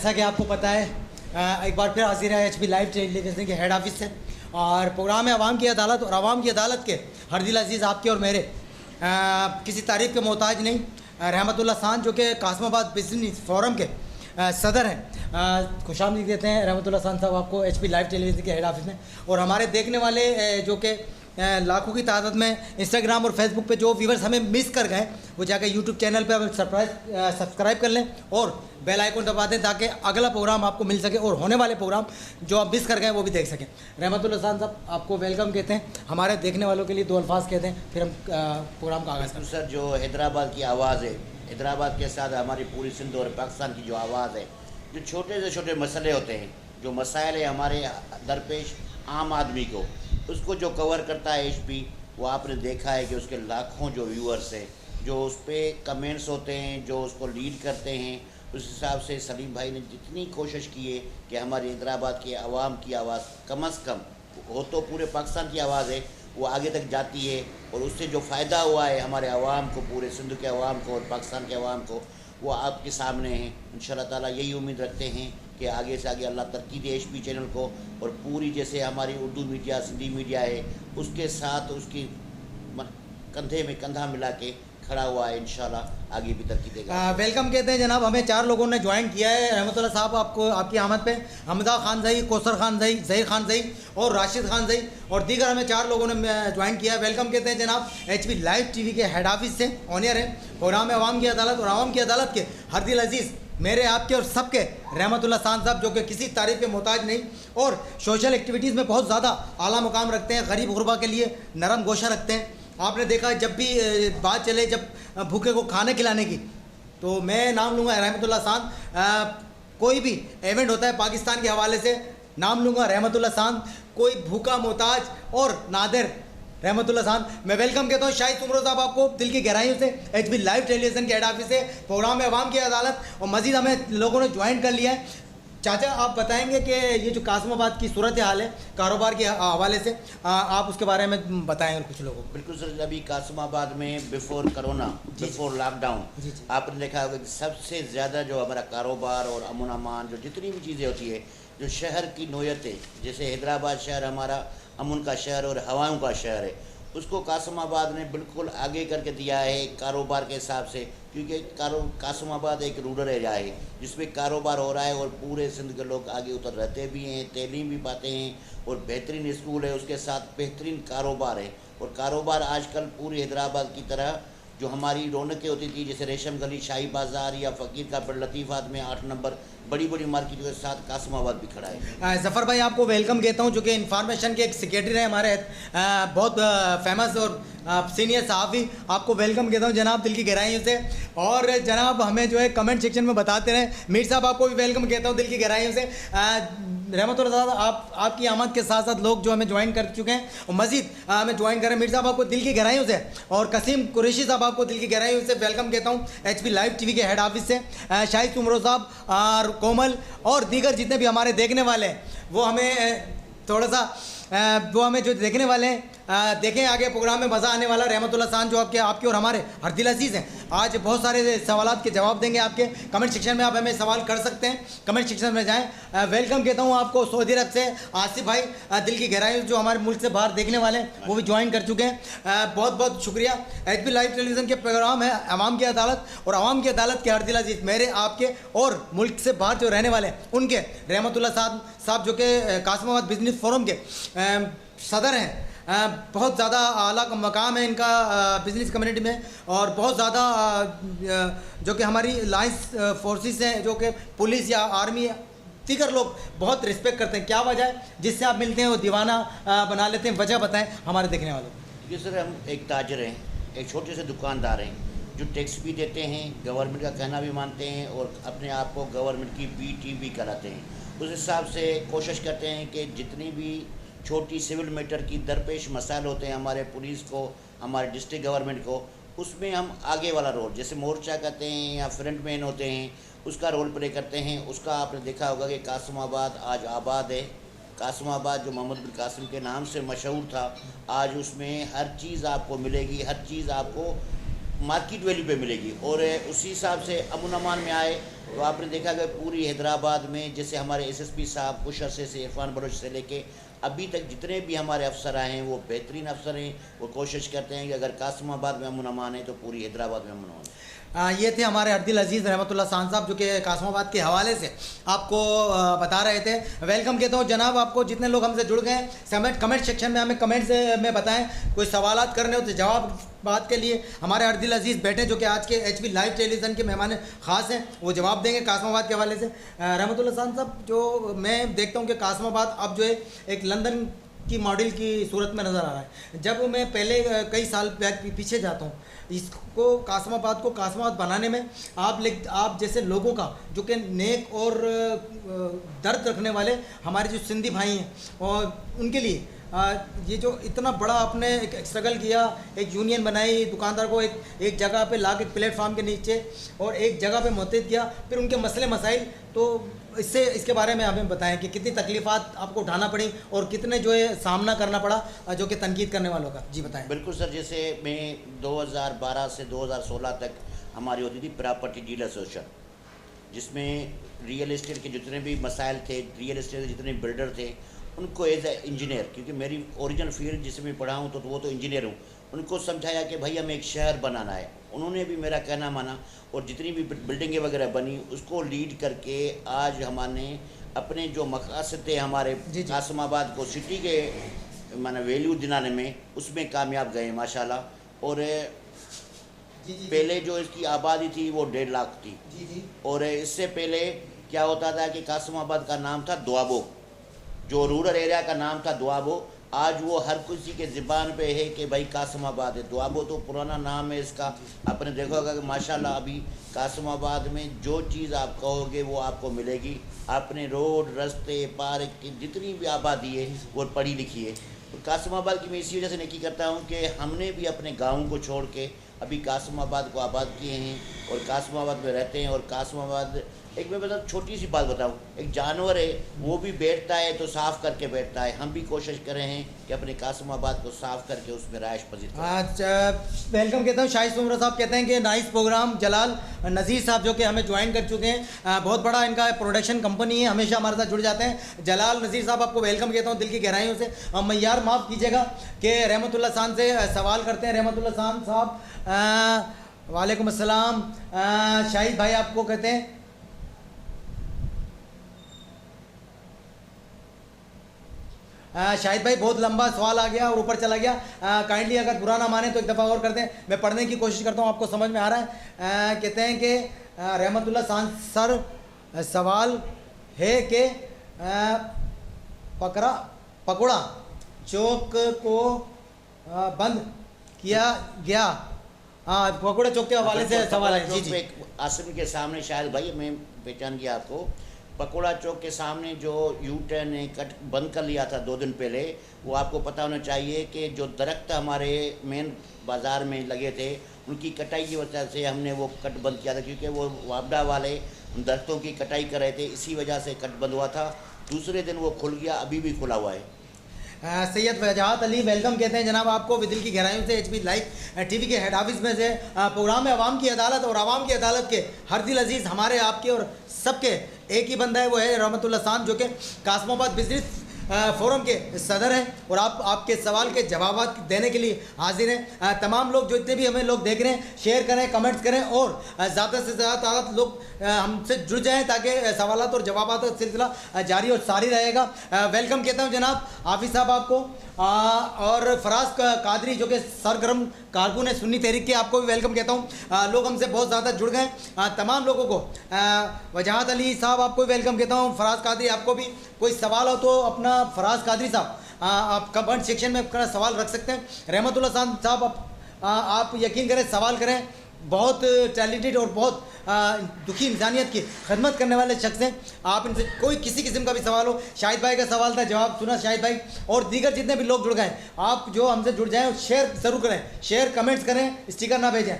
जैसा कि आपको पता है एक बार फिर हाजिर है एचपी लाइव टेलीविज़न के हेड ऑफिस से और प्रोग्राम है अवाम की अदालत। और अवाम की अदालत के हरदिल अजीज़ आपके और मेरे किसी तारीफ़ के मोहताज नहीं, रहमतुल्लाह खान जो कि कासमाबाद बिजनेस फोरम के सदर हैं, खुशामदीद देते हैं रहमतुल्लाह खान साहब आपको एचपी लाइव टेलीविज़न के हेड ऑफिस में। और हमारे देखने वाले जो कि लाखों की तादाद में इंस्टाग्राम और फेसबुक पे जो व्यूवर्स हमें मिस कर गए वो जाकर यूट्यूब चैनल पे सब्सक्राइब कर लें और बेल आइकन दबा दें ताकि अगला प्रोग्राम आपको मिल सके और होने वाले प्रोग्राम जो आप मिस कर गए वो भी देख सकें। रहमतुल्लाह खान साहब आपको वेलकम कहते हैं, हमारे देखने वालों के लिए दो अल्फाज कहते हैं, फिर हम प्रोग्राम का आगाज़ करें। सर, जो हैदराबाद की आवाज़ है, हैदराबाद के साथ हमारी पूरी सिंध और पाकिस्तान की जो आवाज़ है, जो छोटे से छोटे मसले होते हैं, जो मसाइल है हमारे दरपेश आम आदमी को, उसको जो कवर करता है एचपी, वो आपने देखा है कि उसके लाखों जो व्यूअर्स हैं, जो उस पर कमेंट्स होते हैं, जो उसको लीड करते हैं, उस हिसाब से सलीम भाई ने जितनी कोशिश की है कि हमारी हैदराबाद के आवाम की आवाज़ कम अज़ कम हो तो पूरे पाकिस्तान की आवाज़ है वो आगे तक जाती है। और उससे जो फ़ायदा हुआ है हमारे आवाम को, पूरे सिंध के आवाम को और पाकिस्तान के आवाम को, वो आपके सामने है। इंशाल्लाह ताला यही उम्मीद रखते हैं कि आगे से आगे अल्लाह तरक्की दे एचपी चैनल को और पूरी जैसे हमारी उर्दू मीडिया, सिंधी मीडिया है, उसके साथ उसकी कंधे में कंधा मिला के खड़ा हुआ है। इंशाल्लाह आगे भी तरक्की देगा। वेलकम कहते हैं जनाब, हमें 4 लोगों ने ज्वाइन किया है। रहमतुल्लाह साहब आपको आपकी आमद पे हमदा खान जही, कौसर खान जही, जहीर खान जही और राशिद खान जही और दीगर हमें 4 लोगों ने ज्वाइन किया है। वेलकम कहते हैं जनाब एचपी लाइव टीवी के हेड ऑफिस से। ऑनियर है प्रोग्राम है अवाम की अदालत और अवाम की अदालत के हरदिल अजीज़ मेरे आपके और सबके रहमतुल्लाह खान साहब जो कि किसी तारीफ़ के मोहताज नहीं और सोशल एक्टिविटीज़ में बहुत ज़्यादा आला मुकाम रखते हैं, गरीब गुरबा के लिए नरम गोशा रखते हैं। आपने देखा जब भी बात चले जब भूखे को खाने खिलाने की, तो मैं नाम लूँगा रहमतुल्लाह खान। कोई भी इवेंट होता है पाकिस्तान के हवाले से नाम लूँगा रहमतुल्लाह खान। कोई भूखा मोहताज और नादिर रहमतुल्लाह खान। मैं वेलकम कहता हूँ शाहिद सुमरो साहब आपको दिल की गहराइयों से एचपी लाइव टेलीविज़न के हेड ऑफिस से। प्रोग्राम में अवाम की अदालत और मज़ीद हमें लोगों ने ज्वाइन कर लिया है। चाचा आप बताएंगे कि ये जो कासमाबाद की सूरत हाल है कारोबार के हवाले से, आप उसके बारे में बताएंगे कुछ लोगों को। बिल्कुल सर, अभी कासमाबाद में बिफोर कोरोना, बिफोर लॉकडाउन, आपने देखा होगा कि सबसे ज़्यादा जो हमारा कारोबार और अमन अमान जो जितनी भी चीज़ें होती है, जो शहर की नोयत है, जैसे हैदराबाद शहर हमारा अमन का शहर और हवाओं का शहर है, उसको कासमाबाद ने बिल्कुल आगे करके दिया है कारोबार के हिसाब से। क्योंकि कासमाबाद एक रूरल एरिया है जिसमें कारोबार हो रहा है और पूरे सिंध के लोग आगे उतर रहते भी हैं, तालीम भी पाते हैं और बेहतरीन स्कूल है, उसके साथ बेहतरीन कारोबार है। और कारोबार आजकल पूरी हैदराबाद की तरह जो हमारी रौनकें होती थी, जैसे रेशम गली, शाही बाज़ार या फ़कीर का पेड़, लतीफ़ात में 8 नंबर बड़ी बड़ी मार्केटों के साथ कासमाबाद भी खड़ा है। ज़फ़र भाई आपको वेलकम कहता हूं जो कि इन्फॉर्मेशन के एक सेक्रेटरी हैं हमारे बहुत फेमस और सीनियर सहाफ़ी। आपको वेलकम कहता हूं जनाब दिल की गहराइयों से। और जनाब हमें जो है कमेंट सेक्शन में बताते रहें। मीर साहब आपको भी वेलकम कहता हूं दिल की गहराइयों से। रहमतुल्लाह साहब आपकी आमद के साथ साथ लोग जो हमें ज्वाइन कर चुके हैं और मज़ीद हमें ज्वाइन करें। मीर साहब आपको दिल की गहराइयों से और कसीम कुरैशी साहब आपको दिल की गहराइयों से वेलकम कहता हूँ एचपी लाइव टीवी के हेड ऑफिस से। शाहिद सुमरो साहब और कोमल और दीगर जितने भी हमारे देखने वाले हैं वो हमें थोड़ा सा वो हमें जो देखने वाले हैं देखें आगे प्रोग्राम में मज़ा आने वाला। रहमतुल्लाह खान जो आपके और हमारे हरदिल अजीज़ हैं, आज बहुत सारे सवालात के जवाब देंगे आपके। कमेंट सेक्शन में आप हमें सवाल कर सकते हैं, कमेंट सेक्शन में जाएं। वेलकम कहता हूं आपको सऊदी अरब से आसिफ भाई, दिल की गहराई जो हमारे मुल्क से बाहर देखने वाले हैं वो भी ज्वाइन कर चुके हैं। बहुत बहुत शुक्रिया। एचपी लाइव टेलीविज़न के प्रोग्राम है अवाम की अदालत और अवाम की अदालत के हरदिल अजीज़ मेरे आपके और मुल्क से बाहर जो रहने वाले हैं उनके रहमतुल्लाह साहब जो कि कासमाबाद बिजनेस फोरम के सदर हैं। बहुत ज़्यादा आला मकाम है इनका बिज़नेस कम्युनिटी में और बहुत ज़्यादा जो कि हमारी लाइंस फोर्सेस हैं, जो कि पुलिस या आर्मी दीगर लोग बहुत रिस्पेक्ट करते हैं। क्या वजह है जिससे आप मिलते हैं वो दीवाना बना लेते हैं? वजह बताएं हमारे देखने वालों को। जी सर, हम एक ताजर हैं, एक छोटे से दुकानदार हैं जो टैक्स भी देते हैं, गवर्नमेंट का कहना भी मानते हैं और अपने आप को गवर्नमेंट की बीटी भी कराते हैं। उस हिसाब से कोशिश करते हैं कि जितनी भी छोटी सिविल मैटर की दरपेश मसाइल होते हैं हमारे पुलिस को, हमारे डिस्ट्रिक्ट गवर्नमेंट को, उसमें हम आगे वाला रोल जैसे मोर्चा कहते हैं या फ्रंट मैन होते हैं उसका रोल प्ले करते हैं। उसका आपने देखा होगा कि कासमाबाद आज आबाद है। कासमाबाद जो मोहम्मद बिन कासिम के नाम से मशहूर था, आज उसमें हर चीज़ आपको मिलेगी, हर चीज़ आपको मार्केट वैल्यू पे मिलेगी। और उसी हिसाब से अमन अमान में आए तो आपने देखा कि पूरी हैदराबाद में जैसे हमारे एसएसपी साहब कुछ अरसे से इरफान बलोच से लेके अभी तक जितने भी हमारे अफसर आए हैं वो बेहतरीन अफसर हैं। वो कोशिश करते हैं कि अगर कासमाबाद में अमन अमान है तो पूरी हैदराबाद में अमन अमान है। ये थे हमारे अर्दिल अजीज़ रहमतुल्लाह खान साहब जो कि कासमाबाद के हवाले से आपको बता रहे थे। वेलकम कहता हूँ जनाब आपको, जितने लोग हमसे जुड़ गए हैं कमेंट सेक्शन में हमें कमेंट्स में बताएं, कोई सवालात करने हो तो जवाब बात के लिए हमारे अर्दिल अजीज़ बैठे जो कि आज के HB लाइव टेलीविज़न के मेहमान ख़ास हैं, वो जवाब देंगे कासमाबाद के हवाले से। रहमतुल्लाह खान साहब, जो मैं देखता हूँ कि कासमाबाद अब जो है एक लंदन की मॉडल की सूरत में नज़र आ रहा है। जब मैं पहले कई साल पीछे जाता हूँ, इसको कासमाबाद को कासमाबाद बनाने में आप जैसे लोगों का जो कि नेक और दर्द रखने वाले हमारे जो सिंधी भाई हैं और उनके लिए ये जो इतना बड़ा आपने एक स्ट्रगल किया, एक यूनियन बनाई, दुकानदार को एक जगह पे ला के प्लेटफार्म के नीचे और एक जगह पे मुतहद किया, फिर उनके मसले मसाइल, तो इसके बारे में हमें बताएं कि कितनी तकलीफ़ात आपको उठाना पड़ी और कितने जो है सामना करना पड़ा जो कि तनकीद करने वालों का। जी बताएं। बिल्कुल सर, जैसे मैं 2012 से 2016 तक हमारी होती थी प्रॉपर्टी डीलर एसोसिएशन, जिसमें रियल एस्टेट के जितने भी मसाइल थे, रियल एस्टेट के जितने बिल्डर थे, उनको एज ए इंजीनियर, क्योंकि मेरी ओरिजिनल फील्ड जिसमें मैं पढ़ा हूँ तो वो तो इंजीनियर हूँ, उनको समझाया कि भाई हमें एक शहर बनाना है। उन्होंने भी मेरा कहना माना और जितनी भी बिल्डिंगें वगैरह बनी उसको लीड करके आज हमने अपने जो मकासद थे हमारे कासमाबाद को सिटी के माना वैल्यू दिलाने में, उसमें कामयाब गए माशाल्लाह। और पहले जो इसकी आबादी थी वो 1.5 लाख थी। और इससे पहले क्या होता था कि कासमाबाद का नाम था दुआबो, जो रूरल एरिया का नाम था दुआबो। आज वो हर किसी के ज़बान पे है कि भाई कासमाबाद है। दुआबो तो पुराना नाम है इसका। आपने देखा होगा कि माशाल्लाह अभी कासमाबाद में जो चीज़ आप कहोगे वो आपको मिलेगी। आपने रोड, रास्ते, पार्क की जितनी भी आबादी है वो पढ़ी लिखी है। तो कासमाबाद की मैं इसी वजह से नेकी करता हूँ कि हमने भी अपने गाँव को छोड़ के अभी कासमाबाद को आबाद किए हैं और कासमाबाद में रहते हैं। और कासमाबाद एक मैं मतलब छोटी सी बात बताऊं, एक जानवर है वो भी बैठता है तो साफ़ करके बैठता है। हम भी कोशिश कर रहे हैं कि अपने कासमाबाद को साफ़ करके उसमें राइश पजीर करें। वेलकम कहता हूँ। शाहिद सुमरा साहब कहते हैं कि नाइस प्रोग्राम। जलाल नज़ीर साहब जो कि हमें ज्वाइन कर चुके हैं, बहुत बड़ा इनका प्रोडक्शन कंपनी है, हमेशा हमारे साथ जुड़ जाते हैं। जलाल नज़ीर साहब आपको वेलकम कहता हूँ दिल की गहराइयों से। मैयार माफ़ कीजिएगा कि रहमतुल्लाह खान से सवाल करते हैं। रहमतुल्लाह खान साहब वालेकुम अस्सलाम। शाहिद भाई आपको कहते हैं, शाहिद भाई बहुत लंबा सवाल आ गया और ऊपर चला गया, काइंडली अगर बुरा ना माने तो एक दफ़ा और कर दें। मैं पढ़ने की कोशिश करता हूँ, आपको समझ में आ रहा है। कहते हैं कि रहमतुल्लाह खान सर सवाल है कि पकौड़ा चौक को बंद किया गया। पकौड़ा चौक के हवाले से सवाल है। जी आसिम के सामने शायद भाई मैं पहचान गया आपको। पकौड़ा चौक के सामने जो U-टर्न ने कट बंद कर लिया था 2 दिन पहले, वो आपको पता होना चाहिए कि जो दरख्त हमारे मेन बाज़ार में लगे थे उनकी कटाई की वजह से हमने वो कट बंद किया था, क्योंकि वो वापडा वाले दरख्तों की कटाई कर रहे थे, इसी वजह से कट बंद हुआ था। दूसरे दिन वो खुल गया, अभी भी खुला हुआ है। सैयद वजाहत अली वेलकम कहते हैं जनाब आपको दिल की गहराइयों से HB लाइव टीवी के हेड ऑफिस में से। प्रोग्राम है अवाम की अदालत और अवाम की अदालत के हर दिल अजीज़ हमारे आपके और सबके एक ही बंदा है, वो है रहमतुल्लाह खान जो कि कासमाबाद बिजनेस फोरम के सदर हैं और आपके सवाल के जवाब देने के लिए हाजिर हैं। तमाम लोग जो इतने भी हमें लोग देख रहे हैं शेयर करें, कमेंट्स करें और ज़्यादा से ज़्यादा लोग हमसे जुड़ जाएं ताकि सवालात और जवाबात का सिलसिला जारी और सारी रहेगा। वेलकम कहता हूं जनाब हाफिज़ साहब आपको और फराज कादरी जो कि सरगर्म कारकुन है सुन्नी तहरीक के, आपको भी वेलकम कहता हूँ। लोग हमसे बहुत ज़्यादा जुड़ गए, तमाम लोगों को। वजाहत अली साहब आपको भी वेलकम कहता हूँ। फराज कादरी आपको भी कोई सवाल हो तो अपना फराज कादरी साहब आप कमेंट सेक्शन में अपना सवाल रख सकते हैं। रहमतुल्लाह खान साहब आप यकीन करें सवाल करें, बहुत टैलेंटेड और बहुत दुखी इंसानियत की खदमत करने वाले शख्स हैं। आप इनसे कोई किसी किस्म का भी सवाल हो, शाहिद भाई का सवाल था जवाब सुना शाहिद भाई, और दीगर जितने भी लोग जुड़ गए आप जो हमसे जुड़ जाएं शेयर ज़रूर करें, शेयर कमेंट्स करें, स्टिकर ना भेजें।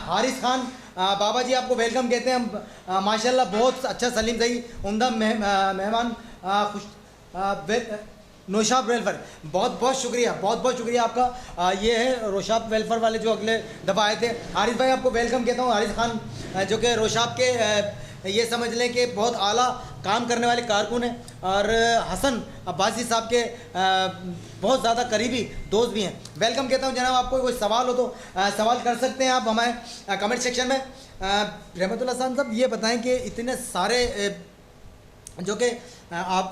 हारिस खान बाबा जी आपको वेलकम कहते हैं। माशाल्लाह बहुत अच्छा, सलीम सही, उम्दा मेहमान, खुश नौशाब वेलफेयर, बहुत बहुत शुक्रिया आपका। ये है रोशाब वेलफेयर वाले जो अगले दफ़ा आए थे। हारिस भाई आपको वेलकम कहता हूँ। हारिस खान जो कि रोशाब के ये समझ लें कि बहुत आला काम करने वाले कारकुन हैं और हसन अब्बासी साहब के बहुत ज़्यादा करीबी दोस्त भी हैं। वेलकम कहता हूँ जनाब। आपको कोई सवाल हो तो सवाल कर सकते हैं आप हमारे कमेंट सेक्शन में। रहमतुल्लाह खान साहब ये बताएं कि इतने सारे जो कि आप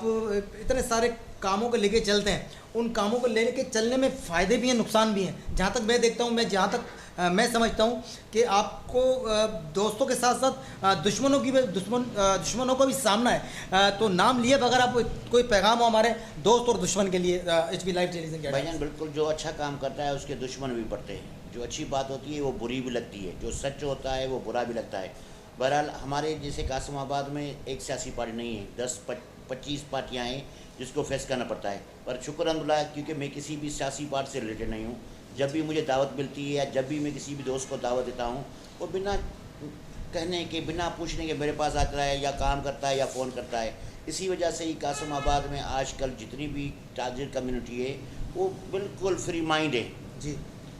इतने सारे कामों को लेके चलते हैं, उन कामों को लेके चलने में फ़ायदे भी हैं नुकसान भी हैं। जहाँ तक मैं देखता हूँ, जहाँ तक मैं समझता हूँ कि आपको दोस्तों के साथ साथ दुश्मनों का भी सामना है। तो नाम लिए बगैर आप कोई पैगाम हो हमारे दोस्त और दुश्मन के लिए HB लाइव टेलीविज़न के? भाईजान बिल्कुल, जो अच्छा काम करता है उसके दुश्मन भी पड़ते हैं। जो अच्छी बात होती है वो बुरी भी लगती है, जो सच होता है वो बुरा भी लगता है। बहरहाल हमारे जैसे कासिमाबाद में एक सियासी पार्टी नहीं है, 10-25 पार्टियाँ हैं जिसको फेस करना पड़ता है। पर शुक्र अल्हम्दुलिल्लाह, क्योंकि मैं किसी भी सियासी पार्टी से रिलेटेड नहीं हूँ। जब भी मुझे दावत मिलती है या जब भी मैं किसी भी दोस्त को दावत देता हूँ, वो बिना कहने के, बिना पूछने के मेरे पास आता है या काम करता है या फ़ोन करता है। इसी वजह से ही कासिमाबाद में आजकल जितनी भी ताजिर कम्युनिटी है वो बिल्कुल फ्री माइंड है जी।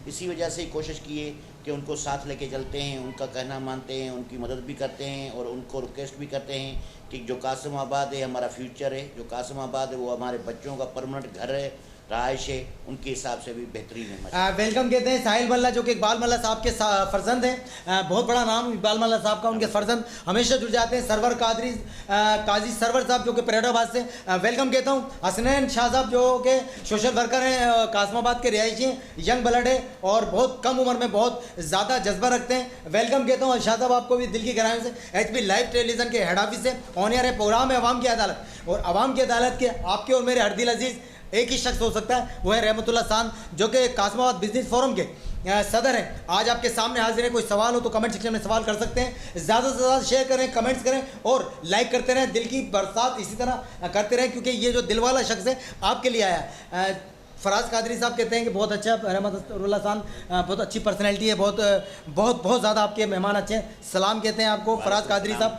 इसी वजह से ही कोशिश की है कि उनको साथ लेके चलते हैं, उनका कहना मानते हैं, उनकी मदद भी करते हैं और उनको रिक्वेस्ट भी करते हैं कि जो कासिमाबाद है हमारा फ्यूचर है, जो कासिमाबाद है वो हमारे बच्चों का परमानेंट घर है, रहायश है, उनके हिसाब से भी बेहतरीन है। वेलकम कहते हैं साहिल मल्ला जो कि इकबाल मल्ला साहब के फर्जंद हैं। बहुत बड़ा नाम इकबाल मल्ला साहब का, उनके फर्जंद हमेशा जुड़ जाते हैं। सरवर काजी सरवर साहब जो कि परेडाबाद से, वेलकम कहता हूँ। हसनैन शाह साहब जो कि सोशल वर्कर हैं, कासिमाबाद के रिहायशी हैं, यंग ब्लड है और बहुत कम उम्र में बहुत ज़्यादा जज्बा रखते हैं। वेलकम कहता हूँ। शाह साहब आपको भी दिल की गहराइयों से HB लाइव टेलीविज़न के हेड ऑफिस से ऑन एयर है प्रोग्राम है अवाम की अदालत, और अवाम की अदालत के आपके और मेरे हर दिल अजीज़ एक ही शख्स हो सकता है, वो है रहमतुल्लाह खान जो कि कासिमाबाद बिजनेस फोरम के सदर हैं। आज आपके सामने हाजिर है। कोई सवाल हो तो कमेंट सेक्शन में सवाल कर सकते हैं। ज़्यादा से ज़्यादा शेयर करें, कमेंट्स करें और लाइक करते रहें। दिल की बरसात इसी तरह करते रहें, क्योंकि ये जो दिल वाला शख्स है आपके लिए आया है। फराज कादरी साहब कहते हैं कि बहुत अच्छा रहमतुल्लाह खान, बहुत अच्छी पर्सनैलिटी है, बहुत ज़्यादा आपके मेहमान अच्छे हैं। सलाम कहते हैं आपको फराज कादरी साहब।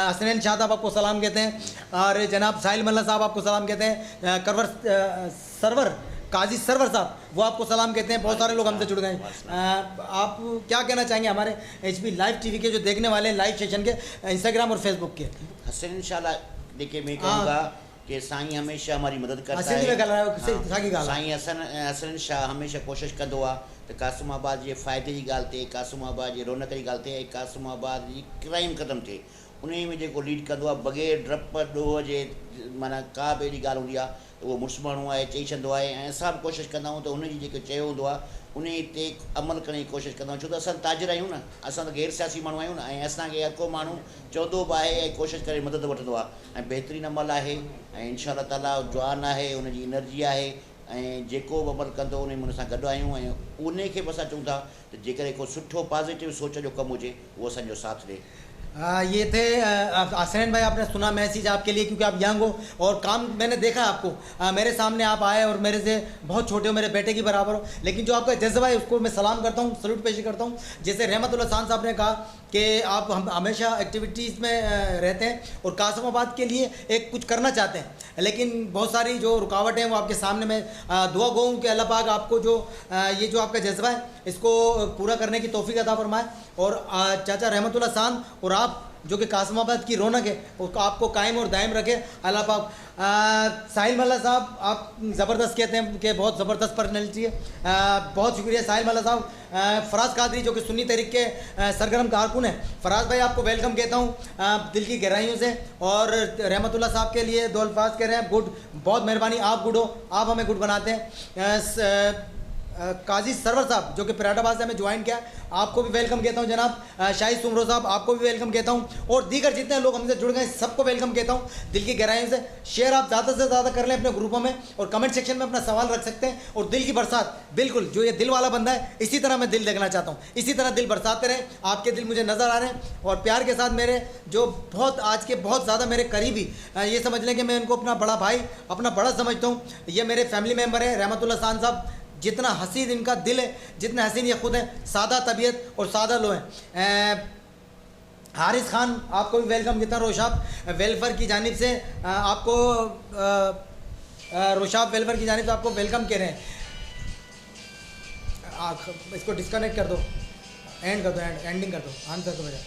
हसनैन शाह साहब आपको सलाम कहते हैं और जनाब साहिल मल्ला साहब आपको सलाम कहते हैं। सरवर काजी सरवर साहब वो आपको सलाम कहते हैं। बहुत सारे लोग हमसे जुड़ गए हैं। आप क्या कहना चाहेंगे हमारे HB लाइव टीवी के जो देखने वाले हैं लाइव सेशन के, इंस्टाग्राम और फेसबुक के? हसन इंशाल्लाह देखिए, मैं कहूँगा कि साईं हमेशा हमारी मदद करता है। साईं हसन शाह हमेशा कोशिश कंदो आहे त कासिमाबाद जे फ़ाइदे जी ॻाल्हि थिए, कासिमाबाद जे रौनक जी ॻाल्हि थिए, कासिमाबाद जी क्राइम ख़तमु थिए। उन में जेको लीड कंदो आहे बग़ैर डप ॾोह जे, माना का बि अहिड़ी ॻाल्हि हूंदी आहे त उहो मुड़ुसु माण्हू आहे चई छॾंदो आहे। ऐं असां बि कोशिशि कंदा आहियूं त हुनजी जेको चयो हूंदो आहे उन ते अमल करण जी कोशिशि कंदा आहियूं। छो त असां ताजिर आहियूं न, असां त गैर सियासी माण्हू आहियूं न, ऐं असांखे हर को माण्हू चवंदो बि आहे ऐं कोशिशि करे मदद वठंदो आहे। ऐं बहितरीनु अमल आहे ऐं इंशाअल्लाह ताला जवान आहे, उनजी एनर्जी आहे ऐं जेको बि अमल कंदो उन में उन सां गॾु आहियूं। ऐं उन खे बि असां चऊं था त जेकॾहिं को सुठो पॉजिटिव सोच जो कमु हुजे उहो असांजो साथ ॾिए। ये थे हसनैन भाई, आपने सुना मैसेज आपके लिए, क्योंकि आप यंग हो और काम मैंने देखा आपको। मेरे सामने आप आए और मेरे से बहुत छोटे हो, मेरे बेटे की बराबर हो, लेकिन जो आपका जज्बा है उसको मैं सलाम करता हूँ, सल्यूट पेश करता हूँ। जैसे रहमतुल्लाह खान साहब ने कहा कि आप हम हमेशा एक्टिविटीज़ में रहते हैं और कासिमाबाद के लिए एक कुछ करना चाहते हैं, लेकिन बहुत सारी जो रुकावटें हैं वो आपके सामने में दुआ गो हूँ कि अल्लाह पाक आपको जो ये जो आपका जज्बा है इसको पूरा करने की तौफीक अता फरमाए। और चाचा रहमतुल्लाह खान और आप जो कि कासिमाबाद की रौनक है उसको आपको कायम और दायम रखे अल्लाह पाक। साहिल मल्ला साहब आप ज़बरदस्त कहते हैं कि बहुत ज़बरदस्त पर्सनैलिटी है, बहुत शुक्रिया साहिल मल्ला साहब। फराज कादरी जो कि सुन्नी तहरीक के सरगर्म कारकुन है, फराज भाई आपको वेलकम कहता हूँ दिल की गहराइयों से। और रहमतुल्लाह साहब के लिए दो अल्फाज कह रहे हैं, गुड, बहुत मेहरबानी, आप गुड हो, आप हमें गुड बनाते हैं। काजी सरवर साहब जो कि पराठाबाद से हमें ज्वाइन किया, आपको भी वेलकम कहता हूं जनाब। शाहिद सुमरो साहब आपको भी वेलकम कहता हूं और दीगर जितने लोग हमसे जुड़ गए सबको वेलकम कहता हूं दिल की गहराइयों से। शेयर आप ज़्यादा से ज़्यादा कर लें अपने ग्रुपों में और कमेंट सेक्शन में अपना सवाल रख सकते हैं। और दिल की बरसात, बिल्कुल जो ये दिल वाला बंदा है इसी तरह मैं दिल देखना चाहता हूँ, इसी तरह दिल बरसाते रहें। आपके दिल मुझे नज़र आ रहे हैं और प्यार के साथ मेरे जो बहुत आज के बहुत ज़्यादा मेरे करीबी, ये समझ लें कि मैं इनको अपना बड़ा भाई, अपना बड़ा समझता हूँ। ये मेरे फैमिली मेम्बर है रहमतुल्लाह खान साहब। जितना हसीन इनका दिल है, जितने हसीन ये खुद हैं, सादा तबीयत और सादा लो हैं। हारिस खान आपको भी वेलकम कहता हूँ रोशाब वेलफेयर की जानिब से। आपको रोशाब वेलफेयर की जानिब से आपको वेलकम कह रहे हैं। इसको डिस्कनेक्ट कर दो, एंड कर दो, एंडिंग कर दो, आंसर को बजा।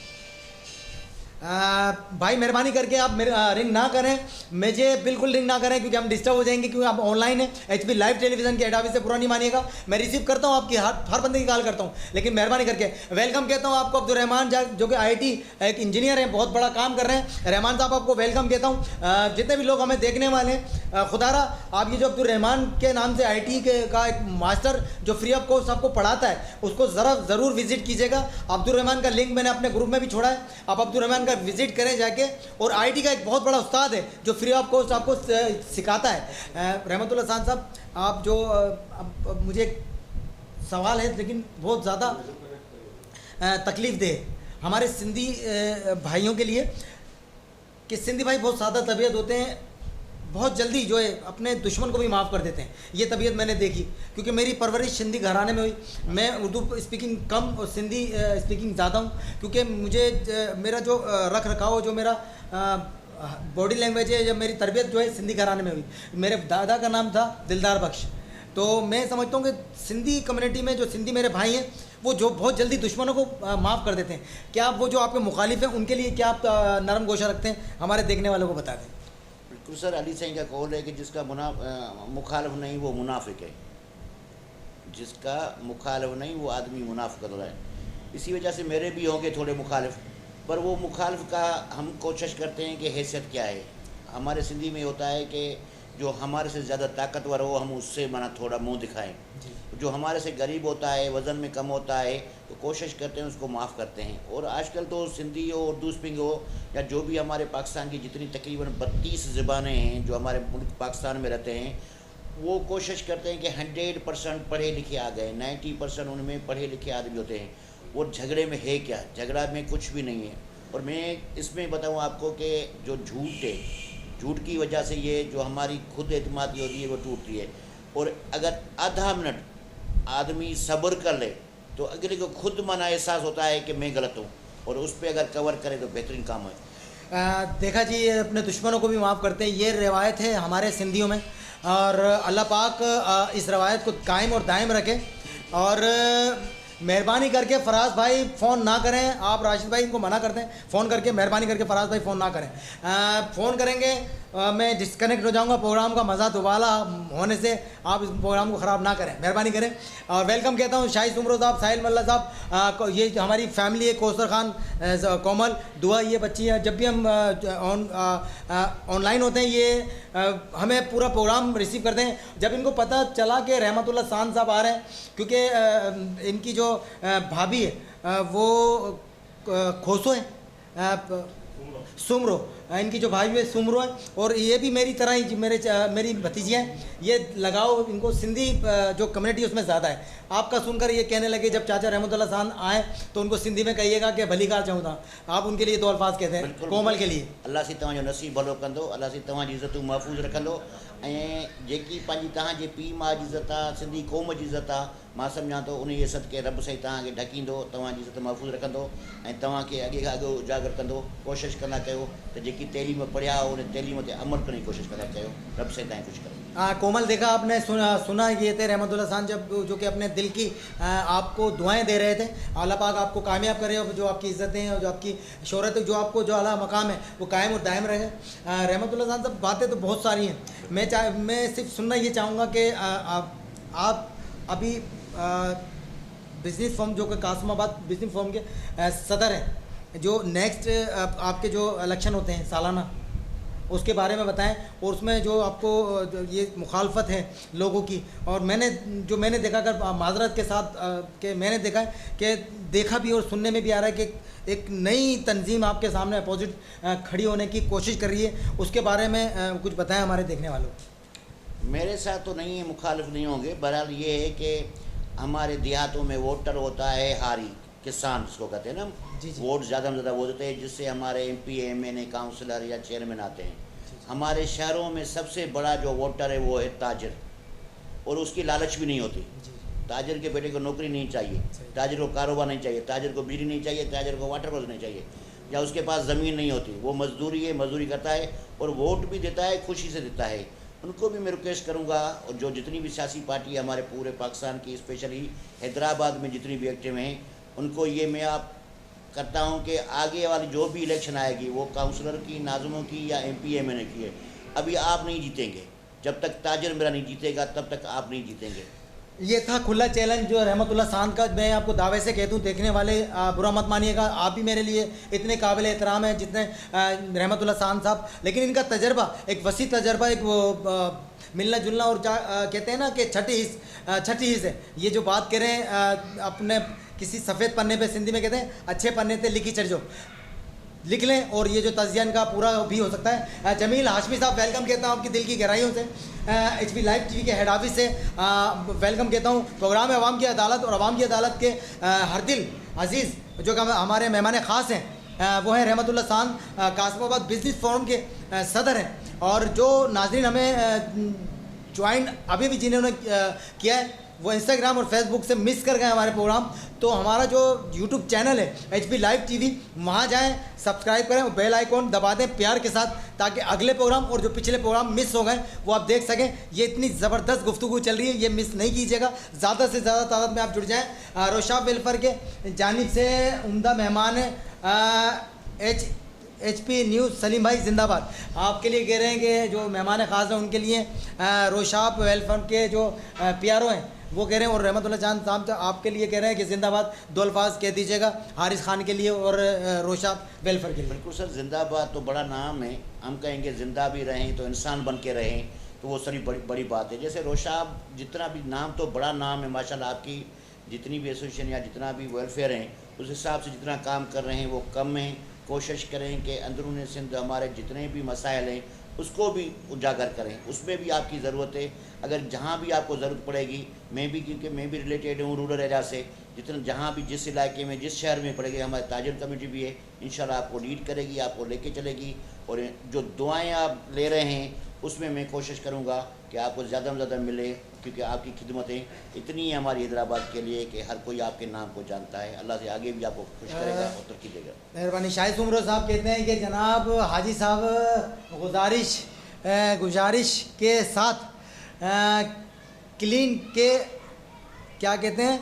भाई मेहरबानी करके आप मेरे रिंग ना करें, मुझे बिल्कुल रिंग ना करें क्योंकि हम डिस्टर्ब हो जाएंगे, क्योंकि आप ऑनलाइन है। HP लाइव टेलीविजन के हेड ऑफिस से पूरा नहीं मानिएगा, मैं रिसीव करता हूँ आपकी हर बंदे की कॉल करता हूँ, लेकिन मेहरबानी करके वेलकम कहता हूँ आपको। अब्दुल रहमान जो कि IT एक इंजीनियर हैं, बहुत बड़ा काम कर रहे हैं। रहमान साहब आपको वेलकम कहता हूँ। जितने भी लोग हमें देखने वाले हैं, खुदारा आप ये जो अब्दुल रहमान के नाम से IT का एक मास्टर जो फ्री ऑफ कॉस्ट आपको पढ़ाता है, उसको ज़रूर विजिट कीजिएगा। अब्दुल रहमान का लिंक मैंने अपने ग्रुप में भी छोड़ा है, आप अब्दुल रहमान विजिट करें जाके। और IT का एक बहुत बड़ा उस्ताद है जो फ्री ऑफ कॉस्ट आपको सिखाता है। रहमतुल्लाह खान साहब, आप जो मुझे एक सवाल है लेकिन बहुत ज़्यादा तकलीफ़ दे हमारे सिंधी भाइयों के लिए, कि सिंधी भाई बहुत सादा तबीयत होते हैं, बहुत जल्दी जो है अपने दुश्मन को भी माफ़ कर देते हैं। ये तबीयत मैंने देखी क्योंकि मेरी परवरिश सिंधी घराने में हुई। मैं उर्दू स्पीकिंग कम और सिंधी स्पीकिंग ज़्यादा हूँ, क्योंकि मुझे मेरा जो रख रखाव, जो मेरा बॉडी लैंग्वेज है, जब मेरी तरबियत जो है सिंधी घराने में हुई। मेरे दादा का नाम था दिलदार बख्श। तो मैं समझता हूँ कि सिंधी कम्युनिटी में जो सिंधी मेरे भाई हैं, वो जो बहुत जल्दी दुश्मनों को माफ़ कर देते हैं। क्या आप वो जो आपके मुखालिफ हैं उनके लिए क्या आप नरम गोशा रखते हैं? हमारे देखने वालों को बता दें। बिल्कुल सर, अली सही का कौल है कि जिसका मुखालिफ नहीं वो मुनाफिक है, जिसका मुखालिफ नहीं वो आदमी मुनाफिक कर रहा है। इसी वजह से मेरे भी होंगे थोड़े मुखालिफ, पर वो मुखालिफ का हम कोशिश करते हैं कि हैसियत क्या है। हमारे सिंधी में होता है कि जो हमारे से ज़्यादा ताकतवर हो हम उससे मना थोड़ा मुंह दिखाएं, जो हमारे से गरीब होता है, वज़न में कम होता है, तो कोशिश करते हैं उसको माफ़ करते हैं। और आजकल तो सिंधी हो, उर्दू स्पीकिंग हो, या जो भी हमारे पाकिस्तान की जितनी तकरीबन 32 ज़बानें हैं जो हमारे मुल्क पाकिस्तान में रहते हैं, वो कोशिश करते हैं कि 100% पढ़े लिखे आ गए, 90% उनमें पढ़े लिखे आदमी होते हैं। वो झगड़े में है क्या? झगड़ा में कुछ भी नहीं है। और मैं इसमें बताऊँ आपको कि जो झूठ है, झूठ की वजह से ये जो हमारी खुद एतमादी होती है वो टूटती है। और अगर आधा मिनट आदमी सब्र कर ले तो अगले को खुद मना एहसास होता है कि मैं गलत हूँ, और उस पर अगर कवर करे तो बेहतरीन काम है। देखा जी, अपने दुश्मनों को भी माफ़ करते हैं, ये रवायत है हमारे सिंधियों में। और अल्लाह पाक इस रवायत को कायम और दायम रखे। और मेहरबानी करके फराज भाई फ़ोन ना करें, आप राशिद भाई इनको मना करते हैं फ़ोन करके, मेहरबानी करके फराज भाई फ़ोन ना करें। फ़ोन करेंगे मैं डिस्कनेक्ट हो जाऊंगा, प्रोग्राम का मज़ा दोबारा होने से आप इस प्रोग्राम को ख़राब ना करें, मेहरबानी करें। और वेलकम कहता हूँ शाहिद सुमरो साहब, साहिल मल्ला साहब, ये हमारी फैमिली है, कौसर खान, कोमल, दुआ, ये बच्ची है। जब भी हम ऑनलाइन होते हैं ये हमें पूरा प्रोग्राम रिसीव करते हैं। जब इनको पता चला कि रहमतुल्लाह खान साहब आ रहे हैं, क्योंकि इनकी जो भाभी है वो खोसो है, सुमरो, इनकी जो भाई है सुमरो है, और ये भी मेरी तरह ही मेरी भतीजी हैं। ये लगाओ इनको सिंधी जो कम्युनिटी उसमें ज़्यादा है। आपका सुनकर ये कहने लगे जब चाचा रहमतुल्लाह खान आए तो उनको सिंधी में कहिएगा कि भली कार चाहूँ था। आप उनके लिए 2 अल्फाज कहते हैं कोमल के लिए। अल्लाह से तव्हांजो नसीब भलो कंदो, अल्लाह से तव्हांजी इज़्ज़तूं महफ़ूज़ रखंदो। ऐं जेकी पंहिंजी तव्हांजे पीउ माउ जी इज़्ज़त आहे, सिंधी क़ौम जी इज़्ज़त आहे, मां सम्झां थो उन जे सदके रब साईं तव्हांखे ढकींदो, तव्हांजी इज़्ज़त महफ़ूज़ रखंदो ऐं तव्हांखे अॻे खां अॻु उजागर कंदो। कोशिशि कंदा कयो त जेकी तइलीम पढ़िया हो उन तइलीम ते अमल करण जी कोशिशि कंदा कयो, रब साईं तव्हांखे ख़ुशि करे। कोमल, देखा आपने सुना ये थे रहमतुल्लाह खान जब जो कि अपने दिल की आपको दुआएं दे रहे थे। अल्लाह पाक आपको कामयाब करे और जो आपकी इज़्ज़तें और जो आपकी शोहरत, जो आपको जो आला मकाम है वो कायम और दायम रहे। रहमतुल्लाह खान साहब, बातें तो बहुत सारी हैं, मैं सिर्फ सुनना ये चाहूँगा कि आप अभी बिजनेस फर्म जो कि कासमाबाद बिजनेस फर्म के सदर हैं, जो नेक्स्ट आपके जो इलेक्शन होते हैं सालाना, उसके बारे में बताएं। और उसमें जो आपको ये मुखालफत है लोगों की, और मैंने देखा कर माजरत के साथ कि मैंने देखा है कि देखा भी और सुनने में भी आ रहा है कि एक नई तंजीम आपके सामने अपोजिट खड़ी होने की कोशिश कर रही है, उसके बारे में कुछ बताएं हमारे देखने वालों को। मेरे साथ तो नहीं है, मुखालिफ नहीं होंगे। बहरहाल ये है कि हमारे देहातों में वोटर होता है हारी, किसान जिसको कहते हैं ना, वोट ज़्यादा से ज़्यादा वो देते हैं जिससे हमारे MP MNA काउंसलर या चेयरमैन आते हैं। हमारे शहरों में सबसे बड़ा जो वोटर है वो है ताजिर, और उसकी लालच भी नहीं होती। ताजिर के बेटे को नौकरी नहीं चाहिए, ताजिर को कारोबार नहीं चाहिए, ताजिर को बिजली नहीं चाहिए, ताजिर को वाटर वर्क नहीं चाहिए, या उसके पास ज़मीन नहीं होती, वो मजदूरी करता है और वोट भी देता है, खुशी से देता है। उनको भी मैं रिक्वेस्ट करूँगा, और जो जितनी भी सियासी पार्टी हमारे पूरे पाकिस्तान की, स्पेशली हैदराबाद में जितनी भी एक्टिव हैं, उनको ये मैं आप करता हूँ कि आगे वाली जो भी इलेक्शन आएगी वो काउंसलर की, नाज़मों की या MP MNA की है, अभी आप नहीं जीतेंगे। जब तक ताजर मेरा नहीं जीतेगा तब तक आप नहीं जीतेंगे। ये था खुला चैलेंज जो रहमतुल्लाह शान का। मैं आपको दावे से कहता हूँ, देखने वाले बुरा मत मानिएगा, आप भी मेरे लिए इतने काबिल एहतराम हैं जितने रहमतुल्लाह शान साहब। लेकिन इनका तजर्बा, एक वसी तजर्बा, एक वो मिलना जुलना और कहते हैं ना कि छठी हिस्स है। ये जो बात करें अपने किसी सफ़ेद पन्ने पे, सिंधी में कहते हैं अच्छे पन्ने पे लिखी चढ़ जो, लिख लें, और ये जो तज़िया इनका पूरा भी हो सकता है। जमील हाशमी साहब वेलकम कहता हूँ आपकी दिल की गहराइयों से। HB लाइव TV के हेड ऑफिस से वेलकम कहता हूँ। प्रोग्राम है अवाम की अदालत, और अवाम की अदालत के हर दिल अजीज़ जो कि हमारे मेहमान ख़ास हैं वो हैं रहमतुल्लाह शान, कासमाबाद बिजनेस फोरम के सदर हैं। और जो नाजरीन हमें ज्वाइन अभी भी जिन्होंने किया है वो इंस्टाग्राम और फेसबुक से मिस कर गए हमारे प्रोग्राम, तो हमारा जो यूट्यूब चैनल है HB लाइव TV, वहाँ जाएं, सब्सक्राइब करें और बेल आइकॉन दबा दें प्यार के साथ, ताकि अगले प्रोग्राम और जो पिछले प्रोग्राम मिस हो गए वो आप देख सकें। ये इतनी ज़बरदस्त गुफ्तगू चल रही है, ये मिस नहीं कीजिएगा। ज़्यादा से ज़्यादा तादाद में आप जुड़ जाएँ। रोशाब वेलफेयर के जानिब से उम्दा मेहमान है HP न्यूज़ सलीम भाई जिंदाबाद। आपके लिए कह रहे हैं कि जो मेहमान ख़ास हैं उनके लिए रोशाब वेलफेयर के जो PRO हैं वो कह रहे हैं, और रहमतुल्लाह जान साहब आपके लिए कह रहे हैं कि जिंदाबाद। दो अल्फाज कह दीजिएगा हारिस खान के लिए और रोशाब वेलफेयर के लिए। बिल्कुल सर, जिंदाबाद तो बड़ा नाम है, हम कहेंगे जिंदा भी रहें तो इंसान बन के रहें, तो वो सारी बड़ी बात है। जैसे रोशाब जितना भी नाम, तो बड़ा नाम है माशाल्लाह। आपकी जितनी भी एसोसिएशन या जितना भी वेलफेयर हैं, उस हिसाब से जितना काम कर रहे हैं वो कम है। कोशिश करें कि अंदरून सिंध हमारे जितने भी मसाइल हैं उसको भी उजागर करें, उसमें भी आपकी ज़रूरत है। अगर जहाँ भी आपको ज़रूरत पड़ेगी, मैं भी, क्योंकि मैं भी रिलेटेड हूँ रूरल एरिया से, जितना जहाँ भी जिस इलाके में जिस शहर में पड़ेगी, हमारे ताजर कमेटी भी है, इंशाल्लाह आपको लीड करेगी, आपको लेके चलेगी। और जो दुआएं आप ले रहे हैं उसमें मैं कोशिश करूँगा कि आपको ज़्यादा से ज़्यादा मिले, क्योंकि आपकी खिदमतें इतनी है हमारी हैदराबाद के लिए कि हर कोई आपके नाम को जानता है। अल्लाह से आगे भी आपको खुश करेगा और तरक्की देगा। मेहरबानी। शाहिद उमरो साहब कहते हैं कि जनाब हाजी साहब गुजारिश के साथ क्लीन के क्या कहते हैं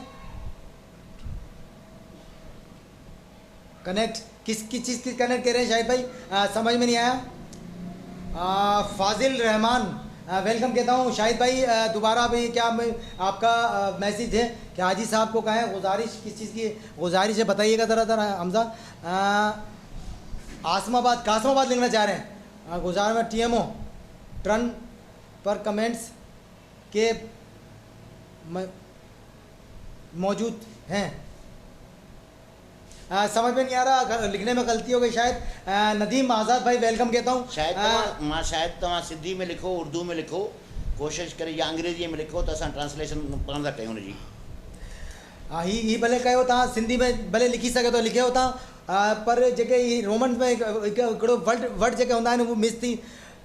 कनेक्ट, किसकी चीज़ की कनेक्ट कर रहे हैं शाहिद भाई, समझ में नहीं आया। फाजिल रहमान वेलकम कहता हूँ। शाहिद भाई दोबारा अभी क्या आपका मैसेज है कि हाजी साहब को कहें गुजारिश, किस चीज़ की गुजारिश है बताइएगा ज़रा हमजा। कासमाबाद लिखना चाह रहे हैं, गुजार में TMO टर्न पर कमेंट्स के मौजूद हैं। समझ में नहीं आ रहा, लिखने में गलती हो गई शायद। नदीम आज़ाद भाई वेलकम कहता हूँ। शायद तव्हां सिंधी में लिखो, उर्दू में लिखो, कोशिश करें, या अंग्रेजी में लिखो तो असां ट्रांसलेशन पाण था कयूं जी। हाँ ही भले कयो तव्हां सिंधी में भले लिखी सघे तो लिखियो तव्हां, पर जेके रोमन में हिकिड़ो वर्ड जेके हूंदा आहिनि उहो मिस थी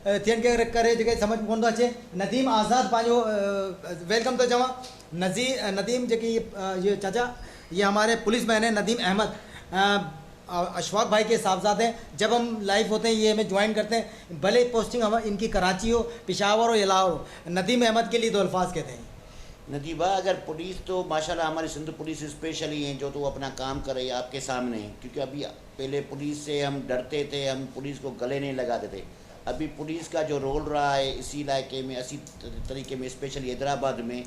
थियनि के करे जेके समझ कोन थो अचे। नदीम आज़ाद पंहिंजो वेलकम थो चवां। नदीम जेके ये चाचा, ये हमारे पुलिस मैन हैं नदीम अहमद, अशफाक भाई के साहबजादे हैं। जब हम लाइव होते हैं ये हमें ज्वाइन करते हैं, भले पोस्टिंग हम इनकी कराची हो, पेशावर हो या लाहौर हो। नदीम अहमद के लिए दो अल्फाज कहते हैं। नदीबा, अगर पुलिस तो माशाल्लाह हमारी सिंध पुलिस स्पेशली हैं जो तो वो अपना काम कर रही है आपके सामने, क्योंकि अभी पहले पुलिस से हम डरते थे, हम पुलिस को गले नहीं लगाते थे। अभी पुलिस का जो रोल रहा है इसी इलाके में, इसी तरीके में, स्पेशली हैदराबाद में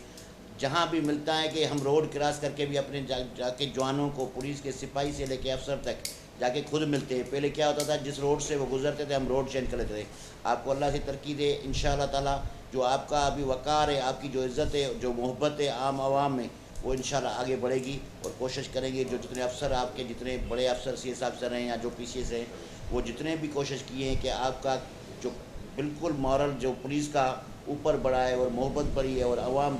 जहाँ भी मिलता है कि हम रोड क्रॉस करके भी अपने जाके जवानों को, पुलिस के सिपाही से लेके अफसर तक जाके खुद मिलते हैं। पहले क्या होता था, जिस रोड से वो गुजरते थे हम रोड चेंज कर लेते थे। आपको अल्लाह से तरक्की दे इंशाअल्लाह ताला। जो आपका अभी वक़ार है, आपकी जो इज़्ज़त है, जो मोहब्बत है आम आवाम में, वो इंशाअल्लाह आगे बढ़ेगी। और कोशिश करेंगे जो जितने अफसर आपके, जितने बड़े अफसर CS अफसर हैं या जो PCS हैं, वो जितने भी कोशिश किए हैं कि आपका जो बिल्कुल मॉरल जो पुलिस का ऊपर बढ़ा है और मोहब्बत बढ़ी है और आवाम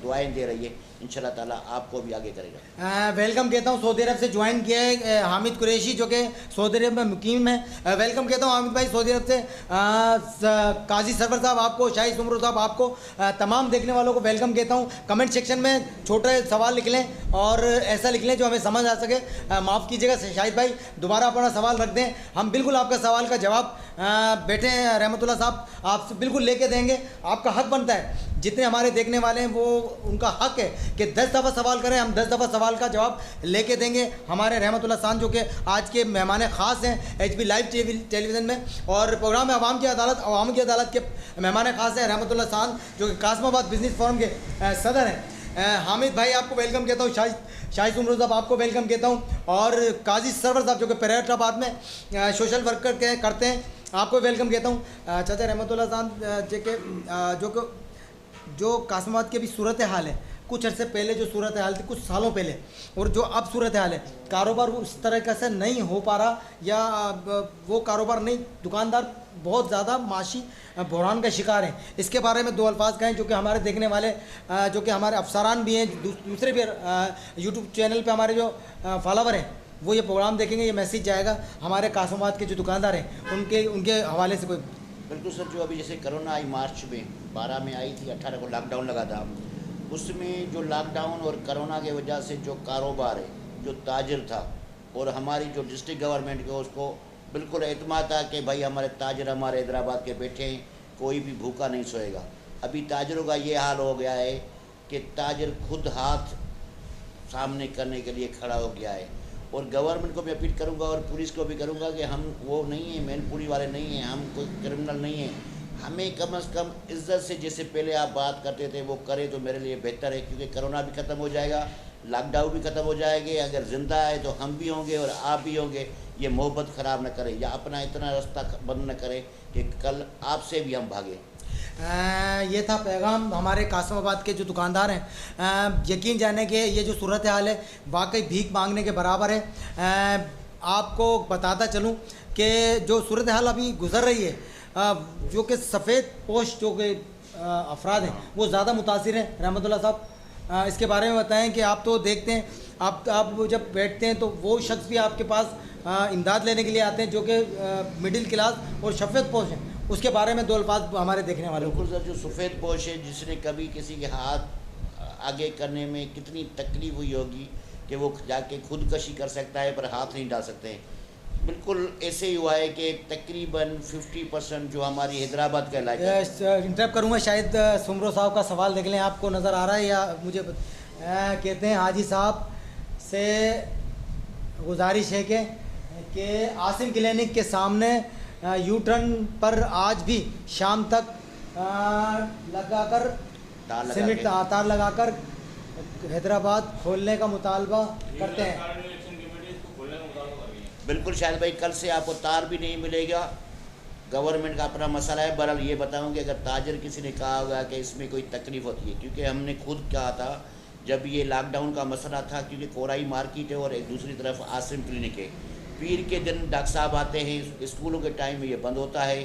दुआएं दे रही है, इंशाल्लाह ताला आपको भी आगे करेगा। वेलकम कहता हूँ, सऊदी अरब से ज्वाइन किया है हामिद कुरैशी जो कि सऊदी अरब में मुकीम है। वेलकम कहता हूँ हामिद भाई सऊदी अरब से। काजी सरवर साहब आपको, शाहिद सुमरू साहब आपको, तमाम देखने वालों को वेलकम कहता हूँ। कमेंट सेक्शन में छोटे सवाल लिख लें और ऐसा लिख लें जो हमें समझ आ सके। माफ़ कीजिएगा शाहिद भाई, दोबारा अपना सवाल रख दें, हम बिल्कुल आपका सवाल का जवाब बेटे रहमतुल्लाह साहब आपसे बिल्कुल लेके देंगे। आपका हक बनता है, जितने हमारे देखने वाले हैं वो उनका हक है कि 10 दफ़ा सवाल करें, हम 10 दफ़ा सवाल का जवाब लेके देंगे। हमारे रहमतुल्लाह शान जो कि आज के मेहमान ख़ास हैं HB लाइव टेलीविज़न में, और प्रोग्राम है अवाम की अदालत के मेहमान ख़ास हैं रहमतुल्लाह शान जो कि कासमाबाद बिजनेस फोरम के सदर हैं। हामिद भाई आपको वेलकम कहता हूँ, शाहिद सुमरू साहब आपको वेलकम कहता हूँ, और काजी सरवर साहब जो कि पैराट्राबाद में सोशल वर्क करते हैं, आपको वेलकम कहता हूँ। चाचा रहमतुल्लाह शान जो कासमाबाद की अभी सूरत हाल है, कुछ अर्से पहले जो सूरत हाल थी, कुछ सालों पहले, और जो अब सूरत हाल है, कारोबार उस तरह से नहीं हो पा रहा, या वो कारोबार नहीं, दुकानदार बहुत ज़्यादा माशी बहरान का शिकार हैं। इसके बारे में 2 अल्फाज कहें जो कि हमारे देखने वाले, जो कि हमारे अफसरान भी हैं, दूसरे भी यूट्यूब चैनल पे हमारे जो फॉलोवर हैं वो ये प्रोग्राम देखेंगे, ये मैसेज जाएगा हमारे कासमाबाद के जो दुकानदार हैं उनके हवाले से। कोई बिल्कुल सर, जो अभी जैसे कोरोना आई मार्च में 12 में आई थी, 18 को लॉकडाउन लगा था, उसमें जो लॉकडाउन और कोरोना की वजह से जो कारोबार है, जो ताजिर था, और हमारी जो डिस्ट्रिक्ट गवर्नमेंट को उसको बिल्कुल एतमाद था कि भाई हमारे ताजिर हमारे हैदराबाद के बैठे हैं, कोई भी भूखा नहीं सोएगा। अभी ताजिरों का ये हाल हो गया है कि ताजिर खुद हाथ सामने करने के लिए खड़ा हो गया है। और गवर्नमेंट को भी अपील करूंगा और पुलिस को भी करूंगा कि हम वो नहीं हैं, मैनपुरी वाले नहीं हैं, हम कोई क्रिमिनल नहीं हैं, हमें कम से कम इज्जत से जैसे पहले आप बात करते थे वो करें तो मेरे लिए बेहतर है, क्योंकि कोरोना भी ख़त्म हो जाएगा, लॉकडाउन भी ख़त्म हो जाएंगे, अगर ज़िंदा है तो हम भी होंगे और आप भी होंगे। ये मोहब्बत ख़राब न करें या अपना इतना रास्ता बंद न करें कि कल आपसे भी हम भागें। ये था पैगाम हमारे कासमाबाद के जो दुकानदार हैं। यकीन जाने के ये जो सूरत हाल है वाकई भीख मांगने के बराबर है। आपको बताता चलूँ कि जो सूरत हाल अभी गुजर रही है, जो कि सफ़ेद पोश जो कि अफराद हैं वो ज़्यादा मुतासिर हैं। रहमतुल्लाह साहब इसके बारे में बताएं कि आप तो देखते हैं, आप जब बैठते हैं तो वो शख्स भी आपके पास इमदाद लेने के लिए आते हैं जो कि मिडिल क्लास और सफ़ेद पोश हैं, उसके बारे में 2 अल्फाज हमारे देखने वाले। बिल्कुल सर, जो सफ़ेद पोश है, जिसने कभी किसी के हाथ आगे करने में कितनी तकलीफ हुई होगी कि वो जाके खुदकशी कर सकता है पर हाथ नहीं डाल सकते हैं, बिल्कुल ऐसे ही हुआ है कि तकरीबन 50% जो हमारी हैदराबाद का इलाका। इंटरप्ट करूँगा, शायद सुमरो साहब का सवाल देख लें, आपको नज़र आ रहा है या मुझे कहते हैं हाजी साहब से गुजारिश है कि आसिम क्लिनिक के सामने यू टर्न पर आज भी शाम तक लगाकर सीमेंट तार लगाकर हैदराबाद खोलने का मुतालबा करते हैं। बिल्कुल शायद भाई, कल से आपको तार भी नहीं मिलेगा, गवर्नमेंट का अपना मसला है। बहरहाल ये बताऊंगे, अगर ताजर किसी ने कहा होगा कि इसमें कोई तकलीफ़ होती है, क्योंकि हमने खुद कहा था जब ये लॉकडाउन का मसला था, क्योंकि कोराई मार्केट है और एक दूसरी तरफ आसिम क्लिनिक है, पीर के दिन डॉक्टर साहब आते हैं, स्कूलों के टाइम में ये बंद होता है,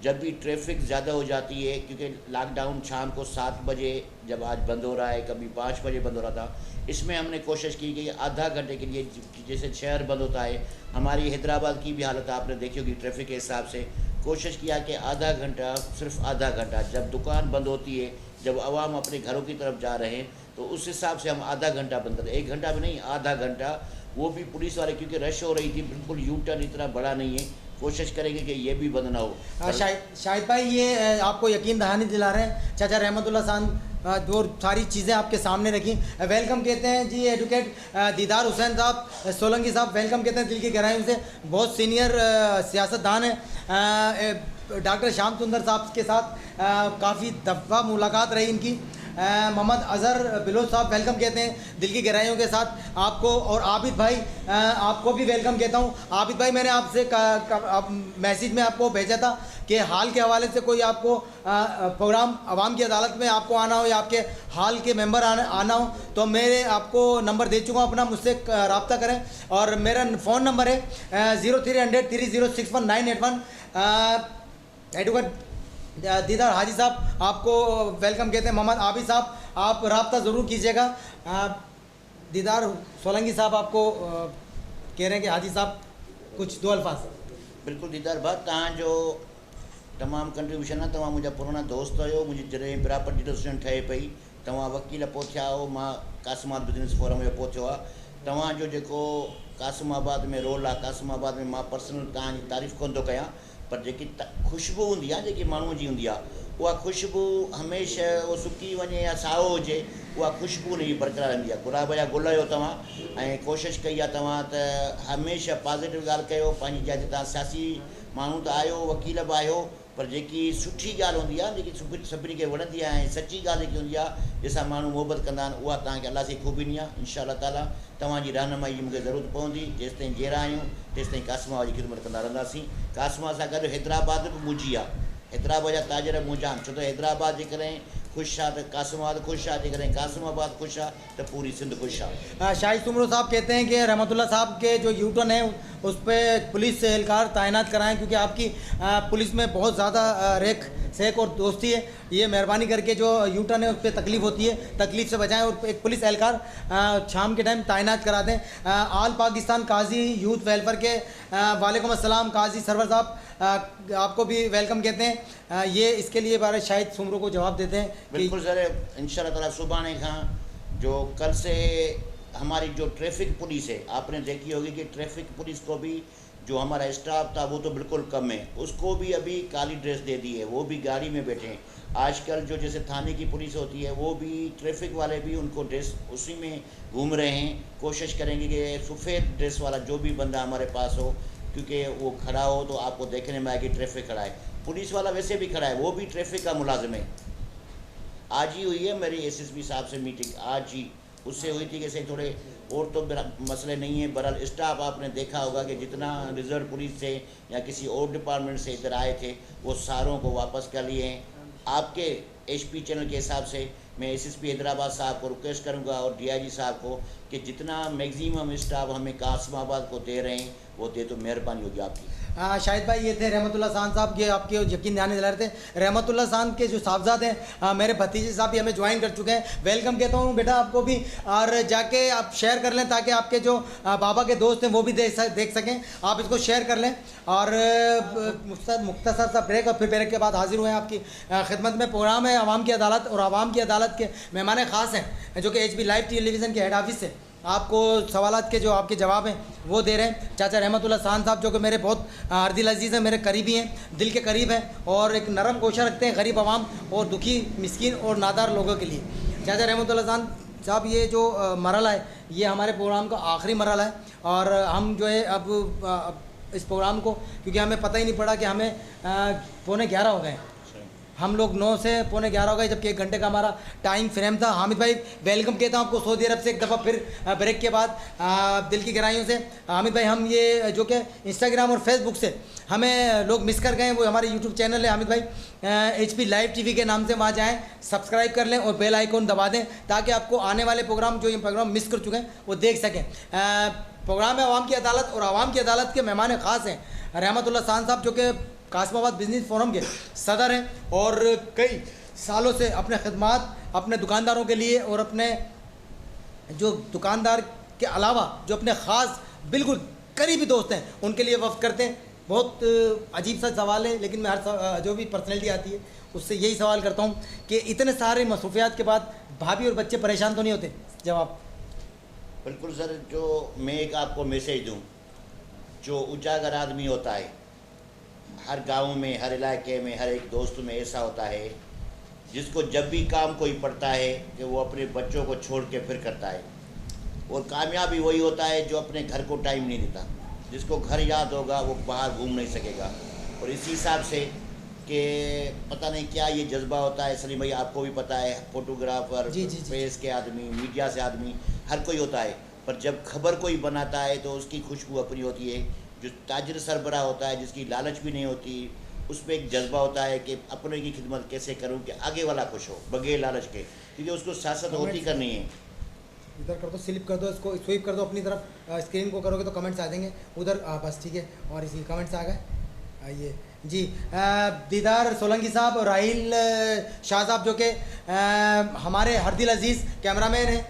जब भी ट्रैफिक ज़्यादा हो जाती है, क्योंकि लॉकडाउन शाम को 7 बजे जब आज बंद हो रहा है, कभी 5 बजे बंद हो रहा था, इसमें हमने कोशिश की कि आधा घंटे के लिए, जैसे शहर बंद होता है, हमारी हैदराबाद की भी हालत आपने देखी होगी ट्रैफिक के हिसाब से, कोशिश किया कि आधा घंटा, सिर्फ आधा घंटा, जब दुकान बंद होती है, जब आवाम अपने घरों की तरफ जा रहे हैं तो उस हिसाब से हम आधा घंटा बंद करते, 1 घंटा भी नहीं, आधा घंटा, वो भी पुलिस वाले, क्योंकि रश हो रही थी, बिल्कुल यू टर्न इतना बड़ा नहीं है, कोशिश करेंगे कि ये भी बंद ना हो। शाहिद भाई ये आपको यकीन दहानी दिला रहे हैं, चाचा रहमतुल्लाह शान जो सारी चीज़ें आपके सामने रखी। वेलकम कहते हैं जी एडवोकेट दीदार हुसैन साहब सोलंकी साहब, वेलकम कहते हैं दिल की गहराइयों से, बहुत सीनियर सियासतदान हैं। डॉक्टर श्याम सुंदर साहब के साथ काफ़ी दफ़ा मुलाकात रही इनकी। मोहम्मद अज़हर बिलोच साहब वेलकम कहते हैं दिल की गहराइयों के साथ आपको, और आबिद भाई आपको भी वेलकम कहता हूँ। आबिद भाई मैंने आपसे मैसेज में आपको भेजा था कि हाल के हवाले से कोई आपको प्रोग्राम अवाम की अदालत में आपको आना हो या आपके हाल के मेंबर आना हो तो मेरे आपको नंबर दे चुका हूँ, अपना मुझसे रब्ता करें। और मेरा फ़ोन नंबर है 0300 3061 981। एडवोकेट दीदार हाजी साहब आपको वेलकम कहते हैं। मोहम्मद आबिद साहब आप रब्ता ज़रूर कीजिएगा। दीदार सोलंकी साहब आपको कह रहे हैं कि हाजी साहब कुछ दो अल्फाज। बिल्कुल दीदार भाई, तव्हां जो तमामु कंट्रीब्यूशन आहे, तव्हां मुंहिंजा पुराणा दोस्त आहियो। मुंहिंजी जॾहिं प्रॉपर्टी डिसीजन ठहे पई, तव्हां वकील पोइ थिया हो, मां कासिमाबाद बिज़नेस फोरम जो पोइ थियो आहे। तव्हांजो जेको कासिमाबाद में रोल आहे, कासिमाबाद में मां पर्सनल तव्हांजी तारीफ़ कोन थो कयां, पर जेकी ख़ुशबू हूंदी आहे, जेकी माण्हूअ जी हूंदी आहे, उहा ख़ुशबू हमेशह उहो सुकी वञे या साओ हुजे, उहा ख़ुशबू हुनजी बरक़रार रहंदी आहे। गुलाब जा गुल आहियो तव्हां, ऐं कोशिशि कई आहे तव्हां त हमेशह पॉज़िटिव ॻाल्हि कयो। पंहिंजी जाइ ते तव्हां सियासी माण्हू त आहियो, वकील बि आहियो, पर जेकी सुठी ॻाल्हि हूंदी आहे, जेकी सभिनी खे वणंदी आहे ऐं सची ॻाल्हि जेकी हूंदी आहे, जंहिंसां माण्हू मोहबत कंदा आहिनि, उहा तव्हांखे अलाह सां ख़ूबी ॾिनी आहे। इंशाअल्लाह ताला तव्हांजी रहनुमाई जी मूंखे ज़रूरत पवंदी। जेसिताईं जहिड़ा आहियूं तेसिताईं कासिमाबाद जी ख़िदमत कंदा रहंदासीं। कासिमाबाद सां गॾु हैदराबाद बि मुंहिंजी आहे। हैदराबाद जा ताजर मुंहिंजा आहिनि, छो त हैदराबाद जेकॾहिं ख़ुशि आहे त कासिमाबाद ख़ुशि आहे, जेकॾहिं कासिमाबाद ख़ुशि आहे त पूरी सिंध ख़ुशि आहे। शाहिद सुमरो साहब कहते हैं कि रहमतुल्लाह साहब के जो यूटर्न है उस पर पुलिस से एहलकार तैनात कराएं, क्योंकि आपकी पुलिस में बहुत ज़्यादा रेख सेक और दोस्ती है। ये मेहरबानी करके जो यूटर्न है उस पर तकलीफ़ होती है, तकलीफ़ से बचाएं और एक पुलिस एहलकार शाम के टाइम तैनात करा दें। आल पाकिस्तान काजी यूथ वेलफेयर के वालेकुम अस्सलाम काजी सरवर साहब आपको भी वेलकम कहते हैं। ये इसके लिए बारे शाहिद सुमरो को जवाब देते हैं। बिल्कुल सर, इंशाअल्लाह ताला सुभाणे खां जो कल से हमारी जो ट्रैफिक पुलिस है, आपने देखी होगी कि ट्रैफिक पुलिस को भी जो हमारा स्टाफ था वो तो बिल्कुल कम है, उसको भी अभी काली ड्रेस दे दी है, वो भी गाड़ी में बैठे हैं। आजकल जो जैसे थाने की पुलिस होती है, वो भी ट्रैफिक वाले भी उनको ड्रेस उसी में घूम रहे हैं। कोशिश करेंगे कि सफ़ेद ड्रेस वाला जो भी बंदा हमारे पास हो, क्योंकि वो खड़ा हो तो आपको देखने में आए कि ट्रैफिक खड़ा है। पुलिस वाला वैसे भी खड़ा है, वो भी ट्रैफिक का मुलाजिम है। आज ही हुई है मेरी एसएसपी साहब से मीटिंग, आज ही उससे हुई थी कि सही थोड़े और तो मसले नहीं है। बहरहाल स्टाफ आपने देखा होगा कि जितना रिजर्व पुलिस से या किसी और डिपार्टमेंट से इधर आए थे, वो सारों को वापस कर लिए हैं। आपके एचपी चैनल के हिसाब से मैं एसएसपी हैदराबाद साहब को रिक्वेस्ट करूंगा और डीआईजी साहब को कि जितना मैक्सिमम स्टाफ हमें कासिमाबाद को दे रहे हैं वो दे, तो मेहरबानी होगी आपकी। शाहिद भाई ये थे रहमतुल्लाह खान साहब, ये आपके यकीन दिलाने दिला रहे थे। रहमतुल्लाह खान के जो साहबजाद हैं मेरे भतीजे साहब भी हमें ज्वाइन कर चुके हैं। वेलकम कहता हूँ बेटा आपको भी, और जाके आप शेयर कर लें ताकि आपके जो बाबा के दोस्त हैं वो भी देख सकें। आप इसको शेयर कर लें। और मुख्तसर सा ब्रेक और फिर ब्रेक के बाद हाजिर हुए हैं आपकी खिदमत में। प्रोग्राम है आवाम की अदालत, और आवाम की अदालत के मेहमान ख़ास हैं जो कि एचपी लाइव टेलीविज़न के हेड ऑफिस से आपको सवालात के जो आपके जवाब हैं वो दे रहे हैं। चाचा रहमतुल्लाह खान साहब जो कि मेरे बहुत अर्दिल अजीज़ हैं, मेरे करीबी हैं, दिल के करीब हैं, और एक नरम कोशा रखते हैं गरीब आवाम और दुखी मिस्किन और नादार लोगों के लिए। चाचा रहमतुल्लाह खान साहब ये जो मरहला है ये हमारे प्रोग्राम का आखिरी मरहला है, और हम जो है अब इस प्रोग्राम को, क्योंकि हमें पता ही नहीं पड़ा कि हमें 11:45 हो गए। हम लोग 9 से 11:45 हो गए, जबकि 1 घंटे का हमारा टाइम फ्रेम था। हामिद भाई वेलकम कहता हूँ आपको सऊदी अरब से एक दफ़ा फिर ब्रेक के बाद दिल की गहराइयों से। हामिद भाई हम ये जो कि इंस्टाग्राम और फेसबुक से हमें लोग मिस कर गए, वो हमारे यूट्यूब चैनल है हामिद भाई एचपी लाइव टीवी के नाम से, वहाँ जाएँ, सब्सक्राइब कर लें और बेल आइकॉन दबा दें ताकि आपको आने वाले प्रोग्राम जो ये प्रोग्राम मिस कर चुके हैं वो देख सकें। प्रोग्राम है आवाम की अदालत, और आवाम की अदालत के मेहमान ख़ास हैं रहमतुल्लाह खान साहब जो कि कासिमाबाद बिजनेस फोरम के सदर हैं, और कई सालों से अपने खिदमात अपने दुकानदारों के लिए और अपने जो दुकानदार के अलावा जो अपने ख़ास बिल्कुल करीबी दोस्त हैं उनके लिए वफ़ करते हैं। बहुत अजीब सा सवाल है, लेकिन मैं हर जो भी पर्सनैलिटी आती है उससे यही सवाल करता हूँ कि इतने सारे मसरूफियात के बाद भाभी और बच्चे परेशान तो नहीं होते? जवाब बिल्कुल सर, जो मैं एक आपको मैसेज दूँ, जो उजागर आदमी होता है हर गांव में, हर इलाके में, हर एक दोस्त में ऐसा होता है जिसको जब भी काम कोई पड़ता है कि वो अपने बच्चों को छोड़ के फिर करता है, और कामयाबी वही होता है जो अपने घर को टाइम नहीं देता। जिसको घर याद होगा वो बाहर घूम नहीं सकेगा। और इसी हिसाब से कि पता नहीं क्या ये जज्बा होता है, सलीम भाई आपको भी पता है, फोटोग्राफर, प्रेस के आदमी, मीडिया से आदमी, हर कोई होता है, पर जब खबर कोई बनाता है तो उसकी खुशबू अपनी होती है। जो ताजर सरबराह होता है, जिसकी लालच भी नहीं होती, उस पर एक जज्बा होता है कि अपने की खिदमत कैसे करूं कि आगे वाला खुश हो बगैर लालच के, क्योंकि उसको सियासत होती करनी है। इधर कर दो, स्लिप कर दो, इसको स्वीप कर दो अपनी तरफ, स्क्रीन को करोगे तो कमेंट्स आ जाएंगे उधर। बस ठीक है, और इसी कमेंट्स आ गए। ये जी दीदार सोलंकी साहब और राहिल शाह साहब जो कि हमारे हरदिल अजीज़ कैमरामैन हैं,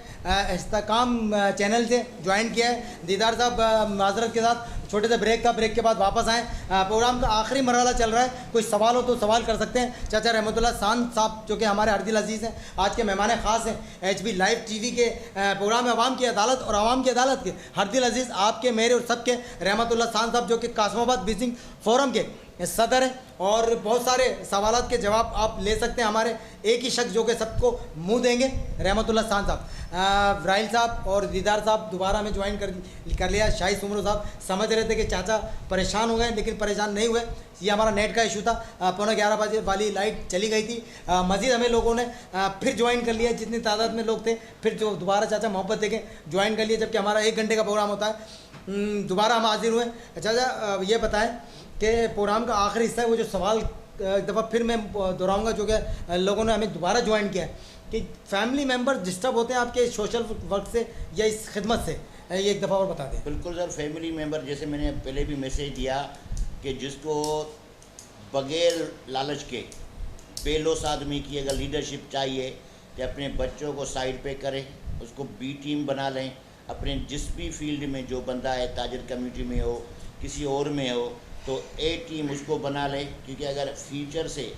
इस्तेकाम चैनल से ज्वाइन किया है। दीदार साहब माजरत के साथ छोटे से ब्रेक था, ब्रेक के बाद वापस आए। प्रोग्राम का आखिरी मरहला चल रहा है, कोई सवाल हो तो सवाल कर सकते हैं। चाचा रहमतुल्लाह शान साहब जो कि हमारे हरदिल अजीज़ हैं, आज के मेहमान ख़ास हैं। HB लाइव TV के प्रोग्राम में अवाम की अदालत और अवाम की अदालत के हरदिल अजीज़ आपके मेरे और सबके रहमतुल्लाह शान साहब जो कि कासमाबाद बिजनेस फोरम के सदर हैं, और बहुत सारे सवालात के जवाब आप ले सकते हैं। हमारे एक ही शख्स जो कि सबको मुंह देंगे, रहमतुल्लाह शान साहब। राहिल साहब और दीदार साहब दोबारा हमें ज्वाइन कर लिया। शाही सुमरो साहब समझ रहे थे कि चाचा परेशान हो गए, लेकिन परेशान नहीं हुए। ये हमारा नेट का इशू था, 11:15 बजे वाली लाइट चली गई थी। मज़ीद हमें लोगों ने फिर ज्वाइन कर लिया, जितनी तादाद में लोग थे फिर जो दोबारा चाचा मोहब्बत देके ज्वाइन कर लिए, जबकि हमारा 1 घंटे का प्रोग्राम होता है। दोबारा हम हाजिर हुए। चाचा ये बताएं कि प्रोग्राम का आखिरी हिस्सा है, वो जो सवाल एक दफ़ा फिर मैं दोहराऊंगा जो कि लोगों ने हमें दोबारा ज्वाइन किया है कि फैमिली मेम्बर डिस्टर्ब होते हैं आपके सोशल वर्क से या इस खिदमत से, ये एक दफ़ा और बता दें। बिल्कुल सर, फैमिली मेम्बर जैसे मैंने पहले भी मैसेज दिया कि जिसको बग़ैर लालच के बेलोस आदमी की अगर लीडरशिप चाहिए तो अपने बच्चों को साइड पे करें, उसको B टीम बना लें। अपने जिस भी फील्ड में जो बंदा है, ताजिर कम्युनिटी में हो, किसी और में हो, तो A टीम उसको बना लें। क्योंकि अगर फ्यूचर से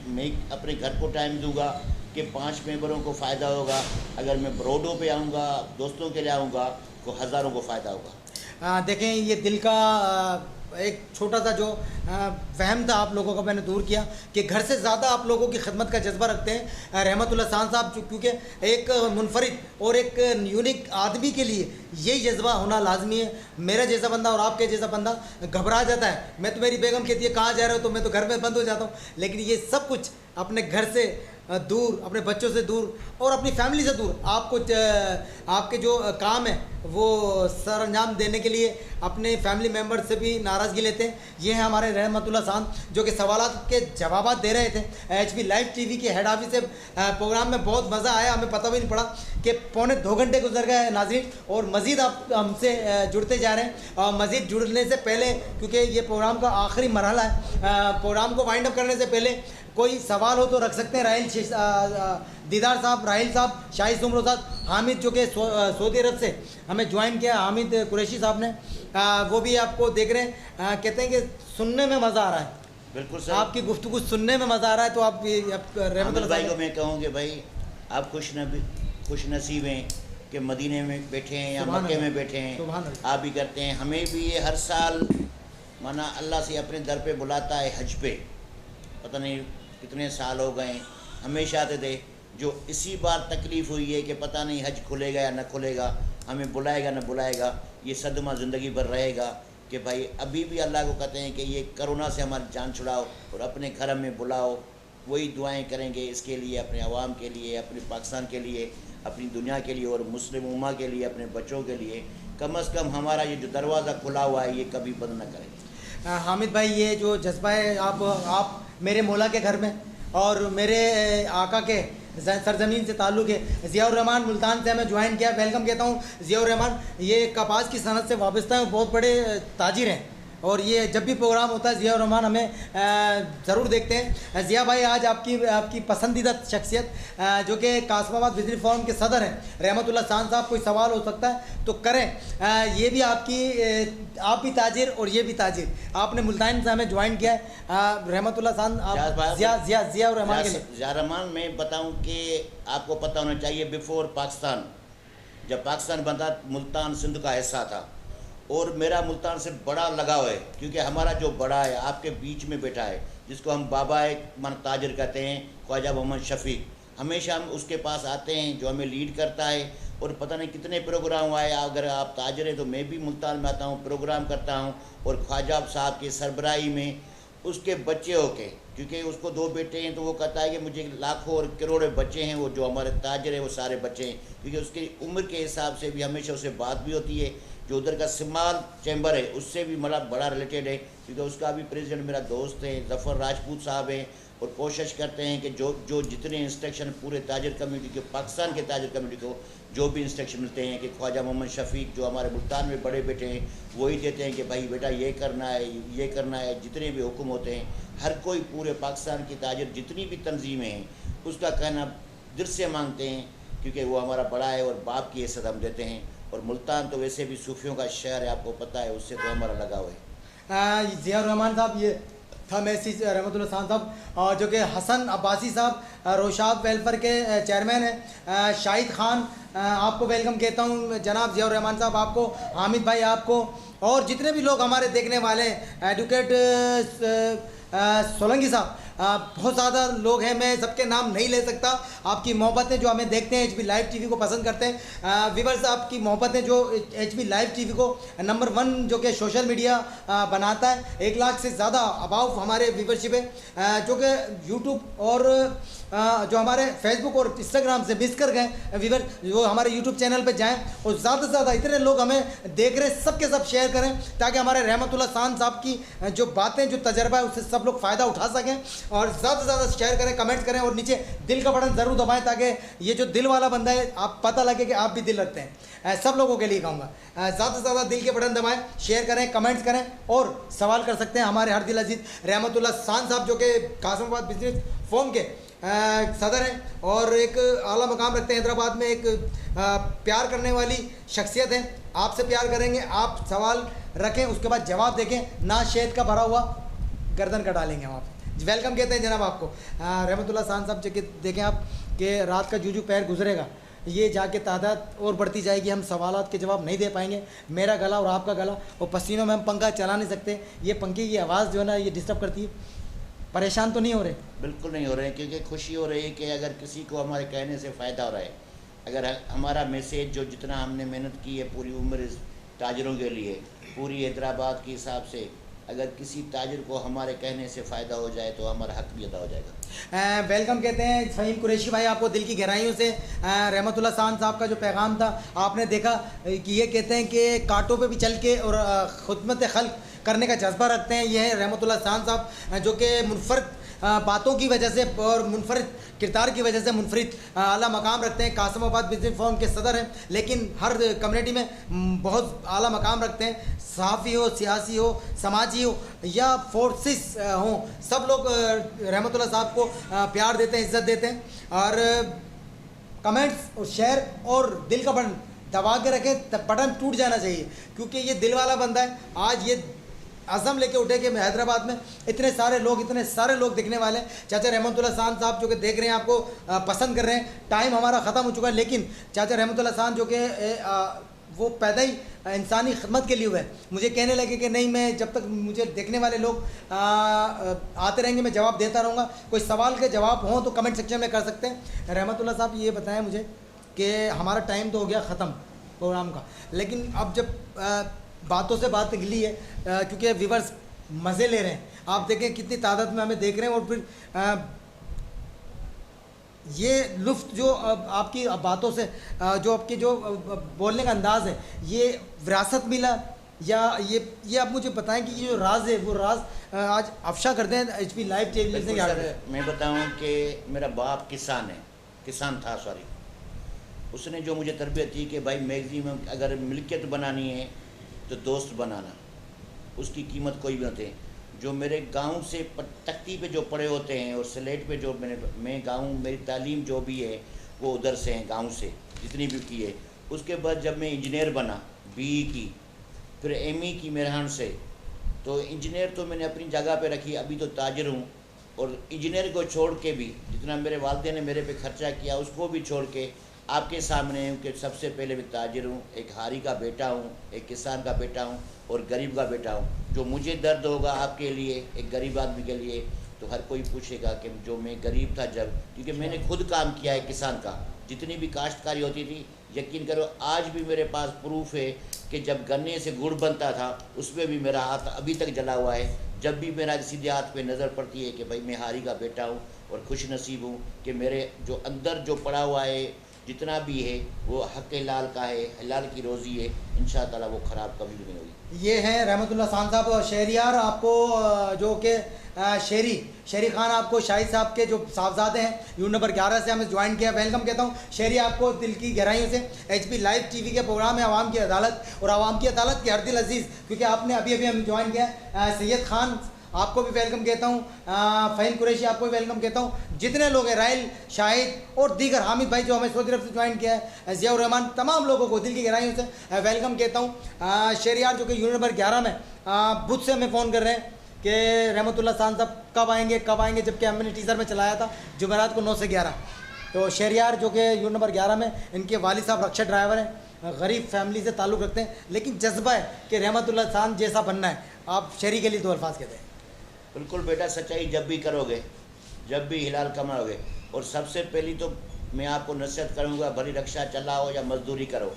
मैं अपने घर को टाइम दूंगा कि 5 मेंबरों को फ़ायदा होगा, अगर मैं रोडों पे आऊँगा, दोस्तों के लिए आऊँगा, तो हज़ारों को फ़ायदा होगा। देखें, ये दिल का एक छोटा सा जो वहम था आप लोगों का मैंने दूर किया कि घर से ज़्यादा आप लोगों की खिदमत का जज्बा रखते हैं रहमतुल्लाह शान साहब, क्योंकि एक मुनफरिद और एक यूनिक आदमी के लिए यही जज्बा होना लाजमी है। मेरा जैसा बंदा और आपके जैसा बंदा घबरा जाता है। मैं तो, मेरी बेगम कहती है कहाँ जा रहे हो, तो मैं तो घर में बंद हो जाता हूँ। लेकिन ये सब कुछ अपने घर से दूर, अपने बच्चों से दूर और अपनी फैमिली से दूर आपको आपके जो काम है वो सर अंजाम देने के लिए अपने फैमिली मेम्बर से भी नाराज़गी लेते हैं। ये है हमारे रहमतुल्लाह शान जो कि सवालात के जवाब दे रहे थे। HB लाइव TV के हेड ऑफिस से प्रोग्राम में बहुत मज़ा आया, हमें पता भी नहीं पड़ा कि 2.25 घंटे गुजर गए नाज़रीन, और मज़ीद आप हमसे जुड़ते जा रहे हैं। और मज़ीद जुड़ने से पहले, क्योंकि ये प्रोग्राम का आखिरी मरहला है, प्रोग्राम को वाइंड अप करने से पहले कोई सवाल हो तो रख सकते हैं। दीदार साहब, राहिल साहब, शाही सुमरो साहब, हामिद जो कि सऊदी अरब से हमें ज्वाइन किया, हामिद कुरैशी साहब ने, वो भी आपको देख रहे हैं। कहते हैं कि सुनने में मज़ा आ रहा है। बिल्कुल सर, आपकी गुफ्तगू सुनने में मज़ा आ रहा है। तो आप रहमतुल्लाह भाई को मैं कहूँगी भाई आप खुश नसीब हैं कि मदीने में बैठे हैं या मक्के में बैठे हैं, आप भी करते हैं। हमें भी ये हर साल माना अल्लाह से अपने दर पे बुलाता है हज पे, पता नहीं कितने साल हो गए, हमेशा आते थे। जो इसी बार तकलीफ़ हुई है कि पता नहीं हज खुलेगा या न खुलेगा, हमें बुलाएगा न बुलाएगा, ये सदमा ज़िंदगी भर रहेगा कि भाई अभी भी अल्लाह को कहते हैं कि ये कोरोना से हमारी जान छुड़ाओ और अपने घर में बुलाओ। वही दुआएं करेंगे इसके लिए, अपने अवाम के लिए, अपने पाकिस्तान के लिए, अपनी दुनिया के लिए और मुस्लिम उम्मा के लिए, अपने बच्चों के लिए। कम अज़ कम हमारा ये जो दरवाज़ा खुला हुआ है ये कभी बंद न करें। हामिद भाई, ये जो जज्बा है आप मेरे मौला के घर में और मेरे आका के सरजमीन से ताल्लुक़ है। ज़ियाउर रहमान मुल्तान से हमें ज्वाइन किया, वेलकम कहता हूँ। ज़ियाउर रहमान ये कपास की सनत से वाबस्ता है, बहुत बड़े ताजिर हैं, और ये जब भी प्रोग्राम होता है ज़ियाउर रहमान हमें ज़रूर देखते हैं। ज़िया भाई, आज आपकी पसंदीदा शख्सियत जो कि कासमाबाद बिजनेस फोरम के सदर हैं रहमतुल्लाह शान साहब, कोई सवाल हो सकता है तो करें। ये भी आप भी ताजिर और ये भी ताजिर, आपने मुल्तान से हमें ज्वाइन किया है रहमतुल्लाह शान। ज़ियाउर रहमान के लिए ज़िया रहमान मैं बताऊँ कि आपको पता होना चाहिए, बिफोर पाकिस्तान, जब पाकिस्तान बना मुल्तान सिंध का हिस्सा था, और मेरा मुल्तान से बड़ा लगाव है क्योंकि हमारा जो बड़ा है आपके बीच में बैठा है, जिसको हम बाबा मन ताजिर कहते हैं, ख्वाजा मोहम्मद शफीक। हमेशा हम उसके पास आते हैं जो हमें लीड करता है, और पता नहीं कितने प्रोग्राम आए। अगर आप ताजिर हैं तो मैं भी मुल्तान में आता हूँ, प्रोग्राम करता हूँ, और ख्वाजा साहब की सरबराही में उसके बच्चे होके, क्योंकि उसको 2 बेटे हैं, तो वो कहता है कि मुझे लाखों और करोड़ों बच्चे हैं, वो जो हमारे ताजिर है वो सारे बच्चे हैं। क्योंकि उसकी उम्र के हिसाब से भी हमेशा उससे बात भी होती है। जो उधर का सिमाल चैम्बर है उससे भी मतलब बड़ा रिलेटेड है, क्योंकि उसका भी प्रेसिडेंट मेरा दोस्त है, ज़फ़र राजपूत साहब हैं, और कोशिश करते हैं कि जो जो जितने इंस्ट्रक्शन पूरे ताजर कम्युनिटी को, पाकिस्तान के ताजर कम्युनिटी को जो भी इंस्ट्रक्शन मिलते हैं कि ख्वाजा मोहम्मद शफीक जो हमारे मुल्तान में बड़े बेटे हैं वही देते हैं कि भाई बेटा ये करना है, जितने भी हुक्म होते हैं हर कोई पूरे पाकिस्तान की ताजर जितनी भी तंजीमें हैं उसका कहना दिल से मांगते हैं, क्योंकि वो हमारा बड़ा है और बाप की हैसियत हम देते हैं। और मुल्तान तो वैसे भी सूफियों का शहर है, आपको पता है, उससे तो हमारा लगाव है। ज़ियाउर रहमान साहब, ये था मैसी रहमतुल्लाह खान साहब, जो कि हसन अब्बासी साहब रोशाब वेलफेयर के चेयरमैन हैं। शाहिद खान आपको वेलकम कहता हूँ। जनाब ज़ियाउर रहमान साहब आपको, हामिद भाई आपको, और जितने भी लोग हमारे देखने वाले हैं, एडवोकेट सोलंकी साहब, बहुत ज़्यादा लोग हैं, मैं सबके नाम नहीं ले सकता। आपकी मोहब्बतें जो हमें देखते हैं, HB लाइव टीवी को पसंद करते हैं, व्यूअर्स आपकी मोहब्बतें जो HB लाइव टीवी को नंबर 1 जो कि सोशल मीडिया बनाता है, 1 लाख से ज़्यादा अबाव हमारे व्यूवरशिप है, जो कि यूट्यूब और जो हमारे फेसबुक और इंस्टाग्राम से मिस कर गए व्यूवर, वो हमारे यूट्यूब चैनल पे जाएं और ज़्यादा से ज़्यादा इतने लोग हमें देख रहे हैं, सबके सब शेयर करें ताकि हमारे रहमतुल्लाह खान साहब की जो बातें, जो तजर्बा है, उससे सब लोग फ़ायदा उठा सकें। और ज़्यादा से ज़्यादा शेयर करें, कमेंट करें और नीचे दिल का बटन ज़रूर दबाएं ताकि ये जो दिल वाला बंदा है, आप पता लगे कि आप भी दिल रखते हैं। सब लोगों के लिए कहूँगा, ज़्यादा से ज़्यादा दिल के बटन दबाएं, शेयर करें, कमेंट्स करें और सवाल कर सकते हैं हमारे हर दिल अजीज़ रहमतुल्लाह खान साहब, जो कि कासिमाबाद बिजनेस फोरम के सदर हैं और एक आला मकाम रखते हैं हैदराबाद में। एक प्यार करने वाली शख्सियत है, आपसे प्यार करेंगे, आप सवाल रखें उसके बाद जवाब देखें, ना शेद का भरा हुआ गर्दन कटा लेंगे हम आप। वेलकम कहते हैं जनाब आपको। रहमतुल्लाह खान साहब, जो देखें आप कि रात का जूजू पैर गुजरेगा, ये जाके तादाद और बढ़ती जाएगी, हम सवालात के जवाब नहीं दे पाएंगे। मेरा गला और आपका गला, और पसीनों में हम पंखा चला नहीं सकते, ये पंखे की आवाज़ जो है ना, ये डिस्टर्ब करती है। परेशान तो नहीं हो रहे? बिल्कुल नहीं हो रहे हैं, क्योंकि खुशी हो रही है कि अगर किसी को हमारे कहने से फ़ायदा हो रहा है, अगर हमारा मैसेज जो जितना हमने मेहनत की है पूरी उम्र इस ताजरों के लिए, पूरी हैदराबाद के हिसाब से, अगर किसी ताजर को हमारे कहने से फ़ायदा हो जाए तो हमारा हक भी अदा हो जाएगा। वेलकम कहते हैं फ़हीम कुरैशी भाई आपको दिल की गहराइयों से। रहमतुल्लाह खान साहब का जो पैगाम था आपने देखा कि ये कहते हैं कि कांटों पे भी चल के और खुदमत खल्क करने का जज्बा रखते हैं। ये है रहमतुल्लाह खान साहब, जो कि मुनफरद बातों की वजह से और मुनफरद किरदार की वजह से मुनफरद आला मकाम रखते हैं। कासिमाबाद बिजनेस फोरम के सदर हैं, लेकिन हर कम्युनिटी में बहुत आला मकाम रखते हैं। सहाफ़ी हो, सियासी हो, समाजी हो या फोर्सेस हों, सब लोग रहमतुल्लाह साहब को प्यार देते हैं, इज़्ज़त देते हैं। और कमेंट्स और शेयर और दिल का बटन दबा के रखें, बटन टूट जाना चाहिए, क्योंकि ये दिल वाला बंदा है। आज ये अज़म लेके उठे कि हैदराबाद में इतने सारे लोग दिखने वाले हैं। चाचा रहमतुल्लाह खान साहब जो कि देख रहे हैं, आपको पसंद कर रहे हैं। टाइम हमारा ख़त्म हो चुका है, लेकिन चाचा रहमतुल्लाह खान जो कि वो पैदा ही इंसानी खिदमत के लिए हुआ है। मुझे कहने लगे कि नहीं, मैं जब तक मुझे देखने वाले लोग आते रहेंगे मैं जवाब देता रहूँगा। कोई सवाल के जवाब हों तो कमेंट सेक्शन में कर सकते हैं। रहमतुल्लाह साहब ये बताएं मुझे कि हमारा टाइम तो हो गया ख़त्म प्रोग्राम का, लेकिन अब जब बातों से बात निकली है, क्योंकि व्यूवर्स मज़े ले रहे हैं, आप देखें कितनी तादाद में हमें देख रहे हैं, और फिर ये लुफ्त जो आपकी बातों से, जो आपकी जो बोलने का अंदाज़ है, ये विरासत मिला या ये आप मुझे बताएं कि ये जो राज है वो राज आज अफशा करते हैं HB लाइव टेलीविजन के। मैं बताऊं कि मेरा बाप किसान था, उसने जो मुझे तरबियत दी कि भाई मैगज़ीन में अगर मिल्कियत बनानी है तो दोस्त बनाना, उसकी कीमत कोई भी होते। जो मेरे गांव से तख्ती पे जो पड़े होते हैं और स्लेट पे जो मैं गांव, मेरी तालीम जो भी है वो उधर से हैं, गांव से जितनी भी की है। उसके बाद जब मैं इंजीनियर बना, BE की, फिर ME की मेरहान से, तो इंजीनियर तो मैंने अपनी जगह पे रखी, अभी तो ताजर हूँ। और इंजीनियर को छोड़ के भी जितना मेरे वालिदैन ने मेरे पे खर्चा किया उसको भी छोड़ के आपके सामने हूँ कि सबसे पहले मैं ताजिर हूँ, एक हारी का बेटा हूँ, एक किसान का बेटा हूँ और गरीब का बेटा हूँ। जो मुझे दर्द होगा आपके लिए, एक गरीब आदमी के लिए, तो हर कोई पूछेगा कि जो मैं गरीब था जब, क्योंकि मैंने खुद काम किया है किसान का, जितनी भी काश्तकारी होती थी। यकीन करो आज भी मेरे पास प्रूफ है कि जब गन्ने से गुड़ बनता था उसमें भी मेरा हाथ अभी तक जला हुआ है। जब भी मेरा सीधे हाथ पे नज़र पड़ती है कि भाई मैं हारी का बेटा हूँ और खुश नसीब हूँ कि मेरे जो अंदर जो पड़ा हुआ है जितना भी है वो हक हिलाल का है, हिलाल की रोज़ी है, इंशाअल्लाह वो ख़राब कभी भी नहीं होगी। ये हैं रहमतुल्लाह खान साहब शहरियार, आपको जो कि शेरी खान आपको शाहिद साहब के जो साहबजादे हैं, यूनिट नंबर 11 से हमें ज्वाइन किया, वेलकम कहता हूँ। शेरी आपको दिल की गहराइयों से HP लाइव TV के प्रोग्राम है आवाम की अदालत, और आवाम की अदालत के हर दिल अजीज़, क्योंकि आपने अभी अभी हम ज्वाइन किया। सैयद खान आपको भी वेलकम कहता हूँ, फ़हीम कुरैशी आपको भी वेलकम कहता हूँ। जितने लोग हैं, राइल, शाहिद और दीगर, हामिद भाई जो हमें सऊदी अरब से ज्वाइन किया है, ज़ियाउर रहमान, तमाम लोगों को दिल की गहराइयों से वेलकम कहता हूँ। शेरियार जो कि यूनिट नंबर 11 में बुध से हमें फ़ोन कर रहे हैं कि रहमतुल्लाह खान साहब कब आएंगे, जबकि हमने टीज़र में चलाया था जुमेरात को 9 से 11। तो शेरियार जो कि यूनिट नंबर 11 में, इनके वालिद साहब रक्षा ड्राइवर हैं, गरीब फैमिली से ताल्लुक़ रखते हैं, लेकिन जज्बा है कि रहमतुल्लाह खान जैसा बनना है। आप शेरी के लिए 2 अल्फाज कहते हैं। बिल्कुल बेटा, सच्चाई जब भी करोगे, जब भी हिलाल कमाओगे, और सबसे पहली तो मैं आपको नसीहत करूँगा, भरी रक्षा चलाओ या मजदूरी करो।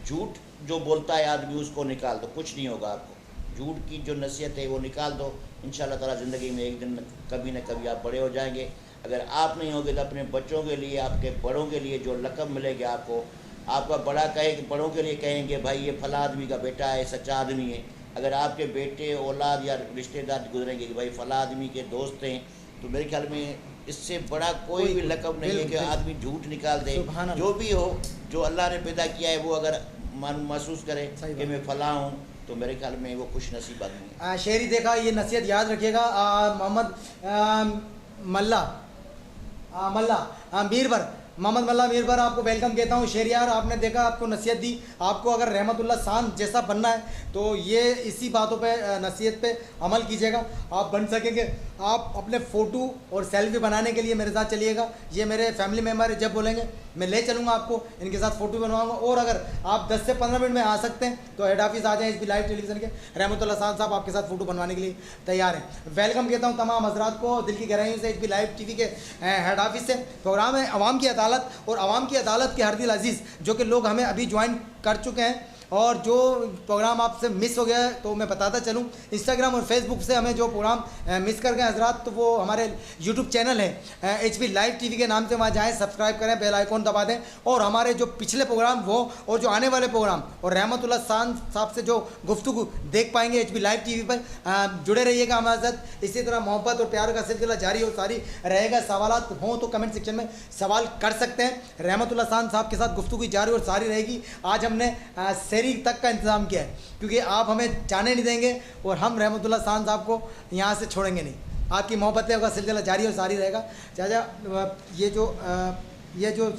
झूठ जो बोलता है आदमी उसको निकाल दो, कुछ नहीं होगा आपको। झूठ की जो नसीहत है वो निकाल दो, इंशाअल्लाह ताला ज़िंदगी में एक दिन कभी न कभी आप बड़े हो जाएंगे। अगर आप नहीं होगे तो अपने बच्चों के लिए, आपके बड़ों के लिए जो लक़ब मिलेंगे आपको, आपका बड़ा कहे कि बड़ों के लिए कहेंगे भाई ये फला आदमी का बेटा है, सच्चा आदमी है। अगर आपके बेटे, औलाद या रिश्तेदार गुजरेंगे कि भाई फला आदमी के दोस्त हैं, तो मेरे ख्याल में इससे बड़ा कोई भी लक़ब नहीं है कि आदमी झूठ निकाल दे। जो भी हो, जो अल्लाह ने पैदा किया है वो अगर महसूस करे कि मैं फला हूँ, तो मेरे ख्याल में वो खुश नसीब आदमी है। शेरी देखा, ये नसीहत याद रखिएगा। मोहम्मद मल्ला मीरबर आपको वेलकम कहता हूँ। शेरियार आपने देखा, आपको नसीहत दी। आपको अगर रहमतुल्लाह खान जैसा बनना है तो ये इसी बातों पे, नसीहत पे अमल कीजिएगा, आप बन सकेंगे। आप अपने फ़ोटो और सेल्फी बनाने के लिए मेरे साथ चलिएगा। ये मेरे फैमिली मेम्बर जब बोलेंगे मैं ले चलूँगा आपको, इनके साथ फ़ोटो बनवाऊँगा। और अगर आप 10 से 15 मिनट में आ सकते हैं तो हेड ऑफिस आ जाएँ HP लाइव टेलीविज़न के। रहमतुल्लाह खान साहब आपके साथ फ़ोटो बनवाने के लिए तैयार हैं। वेलकम कहता हूँ तमाम हज़रात को दिल की गहराइयों से। HP लाइव TV के हेड ऑफिस से प्रोग्राम है आवाम की अदालत, और आवाम की अदालत के हर दिल अजीज़ जो कि लोग हमें अभी ज्वाइन कर चुके हैं, और जो प्रोग्राम आपसे मिस हो गया है तो मैं बताता चलूँ, इंस्टाग्राम और फेसबुक से हमें जो प्रोग्राम मिस कर गए हजरात, तो वो हमारे यूट्यूब चैनल है HP लाइव TV के नाम से, वहाँ जाएँ, सब्सक्राइब करें, बेल आइकॉन दबा दें, और हमारे जो पिछले प्रोग्राम वो और जो आने वाले प्रोग्राम और रहमतुल्लाह खान साहब से जो गुफ्तगू देख पाएंगे HP लाइव TV पर। जुड़े रहिएगा हमारे साथ। इसी तरह मोहब्बत और प्यार का सिलसिला जारी और सारी रहेगा। सवालात हों तो कमेंट सेक्शन में सवाल कर सकते हैं। रहमतुल्लाह खान साहब के साथ गुफ्तगू जारी और सारी रहेगी। आज हमने शहरी तक का इंतज़ाम किया है, क्योंकि आप हमें जाने नहीं देंगे और हम रहमतुल्लाह खान साहब को यहाँ से छोड़ेंगे नहीं। आपकी मोहब्बतें का सिलसिला जारी और सारी रहेगा। चाचा, ये जो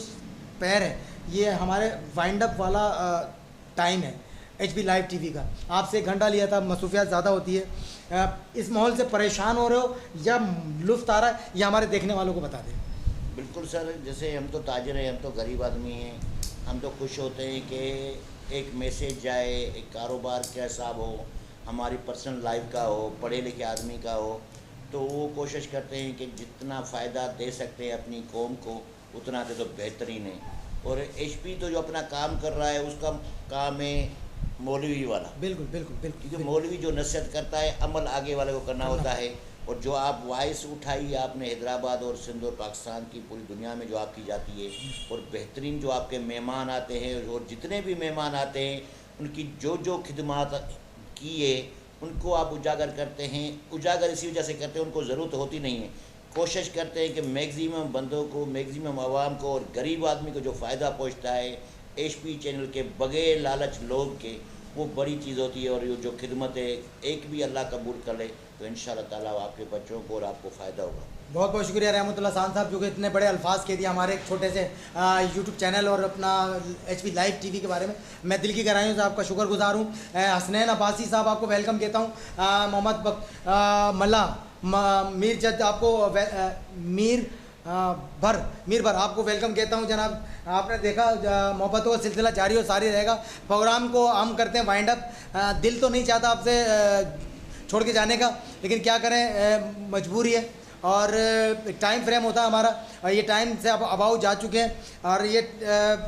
पैर है, ये हमारे वाइंड अप वाला टाइम है HP लाइव TV का। आपसे 1 घंटा लिया था, मसरूफियात ज़्यादा होती है। इस माहौल से परेशान हो रहे हो या लुत्फ़ आ रहा है, ये हमारे देखने वालों को बता दें। बिल्कुल सर, जैसे हम तो ताजिर हैं, हम तो गरीब आदमी हैं, हम तो खुश होते हैं कि एक मैसेज जाए, एक कारोबार का हिसाब हो, हमारी पर्सनल लाइफ का हो, पढ़े लिखे आदमी का हो, तो वो कोशिश करते हैं कि जितना फ़ायदा दे सकते हैं अपनी कौम को उतना दे तो बेहतरीन है। और HP तो जो अपना काम कर रहा है उसका काम है मौलवी वाला। बिल्कुल बिल्कुल बिल्कुल, क्योंकि मौलवी जो नसीहत करता है, अमल आगे वाले को करना होता है। और जो आप वॉइस उठाई आपने हैदराबाद और सिंध और पाकिस्तान की, पूरी दुनिया में जो आपकी जाती है, और बेहतरीन जो आपके मेहमान आते हैं, और जितने भी मेहमान आते हैं उनकी जो खिदमत की है उनको आप उजागर करते हैं। उजागर इसी वजह से करते हैं, उनको ज़रूरत होती नहीं है। कोशिश करते हैं कि मैक्सिमम बंदों को, मैक्सिमम आवाम को और गरीब आदमी को जो फ़ायदा पहुँचता है HP चैनल के बगैर लालच लोग के, वो बड़ी चीज़ होती है। और ये जो खिदमत है, एक भी अल्लाह कबूल कर ले तो इंशाअल्लाह ताला आपके बच्चों को और आपको फ़ायदा होगा। बहुत बहुत शुक्रिया रहमतुल्लाह खान साहब, जो कि इतने बड़े अल्फाज कह दिए हमारे एक छोटे से यूट्यूब चैनल और अपना HP लाइव TV के बारे में। मैं दिल की गहराइयों से आपका शुक्रगुजार हूँ। हसनैन अब्बासी साहब आपको वेलकम कहता हूँ। मोहम्मद मल्ला मीर जद आपको मीर भर आपको वेलकम कहता हूँ जनाब। आपने देखा, मोहब्बतों का सिलसिला जारी और सारी रहेगा। प्रोग्राम को हम करते हैं वाइंड अप। दिल तो नहीं चाहता आपसे छोड़ के जाने का, लेकिन क्या करें, मजबूरी है। और टाइम फ्रेम होता है हमारा, और ये टाइम से अब अबाउ जा चुके हैं। और ये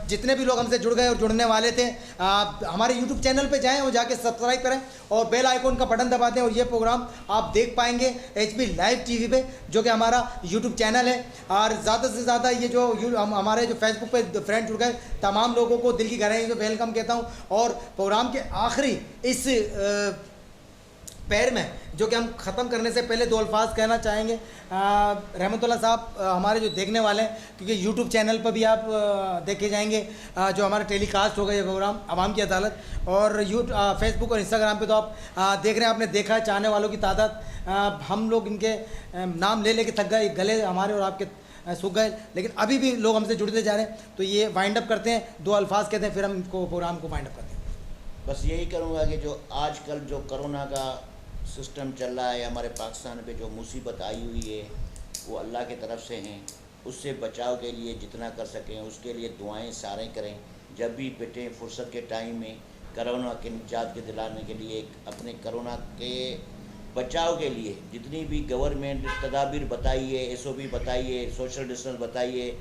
जितने भी लोग हमसे जुड़ गए और जुड़ने वाले थे, हमारे यूट्यूब चैनल पे जाएं और जाके सब्सक्राइब करें और बेल आइकॉन का बटन दबा दें, और ये प्रोग्राम आप देख पाएंगे HB लाइव TV पे, जो कि हमारा यूट्यूब चैनल है। और ज़्यादा से ज़्यादा ये जो हमारे जो फेसबुक पे फ्रेंड जुड़ गए, तमाम लोगों को दिल की गहराई से वेलकम कहता हूँ। और प्रोग्राम के आखिरी इस पैर में जो कि हम ख़त्म करने से पहले 2 अल्फाज कहना चाहेंगे। रहमतुल्लाह साहब हमारे जो देखने वाले हैं, क्योंकि यूट्यूब चैनल पर भी आप देखे जाएंगे जो हमारा टेलीकास्ट होगा ये प्रोग्राम अवाम की अदालत, और फेसबुक और इंस्टाग्राम पे तो आप देख रहे हैं, आपने देखा है चाहने वालों की तादाद। हम लोग इनके नाम ले लेके थक गए, गले हमारे और आपके सूख गए, लेकिन अभी भी लोग हमसे जुड़ते जा रहे हैं। तो ये वाइंड अप करते हैं, 2 अल्फाज कहते हैं, फिर हम इनको प्रोग्राम को वाइंड अप करते हैं। बस यही करूँगा कि जो आजकल जो कोरोना का सिस्टम चल रहा है हमारे पाकिस्तान पे, जो मुसीबत आई हुई है वो अल्लाह की तरफ से हैं। उससे बचाव के लिए जितना कर सकें उसके लिए दुआएं सारें करें। जब भी बेटे फुर्सत के टाइम में कोरोना के निजात के दिलाने के लिए, अपने कोरोना के बचाव के लिए जितनी भी गवर्नमेंट तदाबीर बताइए, SOP बताइए, सोशल डिस्टेंस बताइए,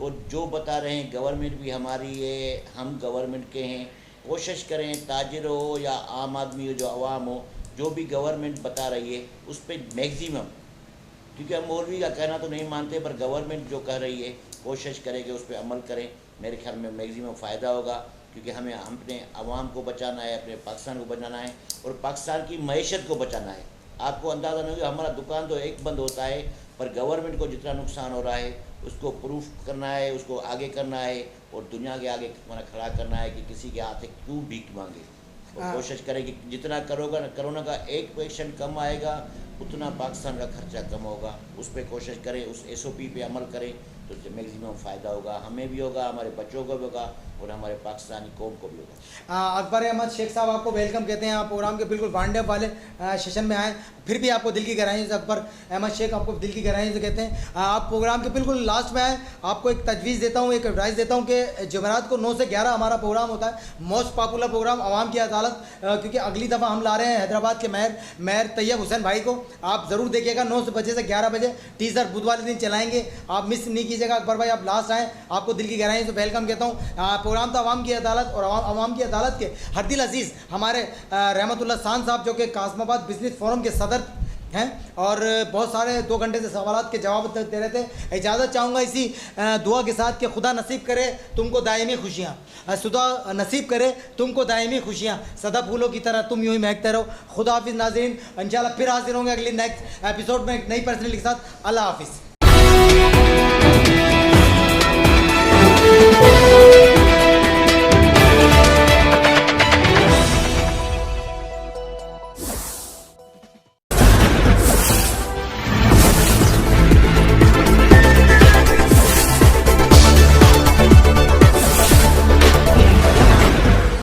और जो बता रहे हैं गवर्नमेंट भी हमारी है, हम गवर्नमेंट के हैं। कोशिश करें ताजिर हो या आम आदमी हो, जो आवाम हो, जो भी गवर्नमेंट बता रही है उस पर मैक्सिमम, क्योंकि हम मौलवी का कहना तो नहीं मानते, पर गवर्नमेंट जो कह रही है कोशिश करें कि उस पर अमल करें। मेरे ख्याल में मैक्सिमम फ़ायदा होगा, क्योंकि हमें अपने आवाम को बचाना है, अपने पाकिस्तान को बचाना है और पाकिस्तान की मईशत को बचाना है। आपको अंदाज़ा नहीं होगा, हमारा दुकान तो एक बंद होता है, पर गवर्नमेंट को जितना नुकसान हो रहा है उसको प्रूफ करना है, उसको आगे करना है और दुनिया के आगे खड़ा करना है कि किसी के हाथ से क्यों भीख मांगे। और कोशिश करें कि जितना कोरोना का एक पेशेंट कम आएगा उतना पाकिस्तान का खर्चा कम होगा। उस पर कोशिश करें, उस SOP पे अमल करें तो मैक्सिमम फ़ायदा होगा, हमें भी होगा, हमारे बच्चों को भी होगा और हमारे पाकिस्तानी कौम को भी होगा। अकबर अहमद शेख साहब आपको वेलकम कहते हैं। आप प्रोग्राम के बिल्कुल वाइंड अप वाले सेशन में आए, फिर भी आपको दिल की गहराई से अकबर अहमद शेख आपको दिल की गहराई से कहते हैं। आप प्रोग्राम के बिल्कुल लास्ट में आए, आपको एक तजवीज़ देता हूँ, एक एडवाइस देता हूँ कि जुमेरात को 9 से 11 हमारा प्रोग्राम होता है, मोस्ट पॉपुलर प्रोग्राम अवाम की अदालत, क्योंकि अगली दफ़ा हम ला रहे हैं हैदराबाद के मेयर तैयब हुसैन भाई को। आप ज़रूर देखिएगा, 9 बजे से 11 बजे टीज़र बुध वाले दिन चलाएँगे, आप मिस नहीं कीजिएगा। अकबर भाई आप लास्ट आएँ, आपको दिल की गहराई से वेलकम कहता हूँ। प्रोग्राम था अवाम की अदालत, और अवाम की अदालत के हरदिल अजीज़ हमारे रहमतुल्लाह खान साहब, जो कि कासमाबाद बिजनेस फोरम के सदर हैं और बहुत सारे 2 घंटे से सवालात के जवाब दे रहे थे। इजाज़त चाहूँगा इसी दुआ के साथ कि खुदा नसीब करे तुमको दायमी खुशियाँ, खुदा नसीब करे तुमको दायमी खुशियाँ, सदा फूलों की तरह तुम यूँ ही महकते रहो। खुदा हाफिज़ नाज़रीन, इंशाल्लाह फिर हाजिर होंगे अगली नेक्स्ट एपिसोड में एक नई पर्सनैलिटी के साथ। अल्लाह हाफिज़।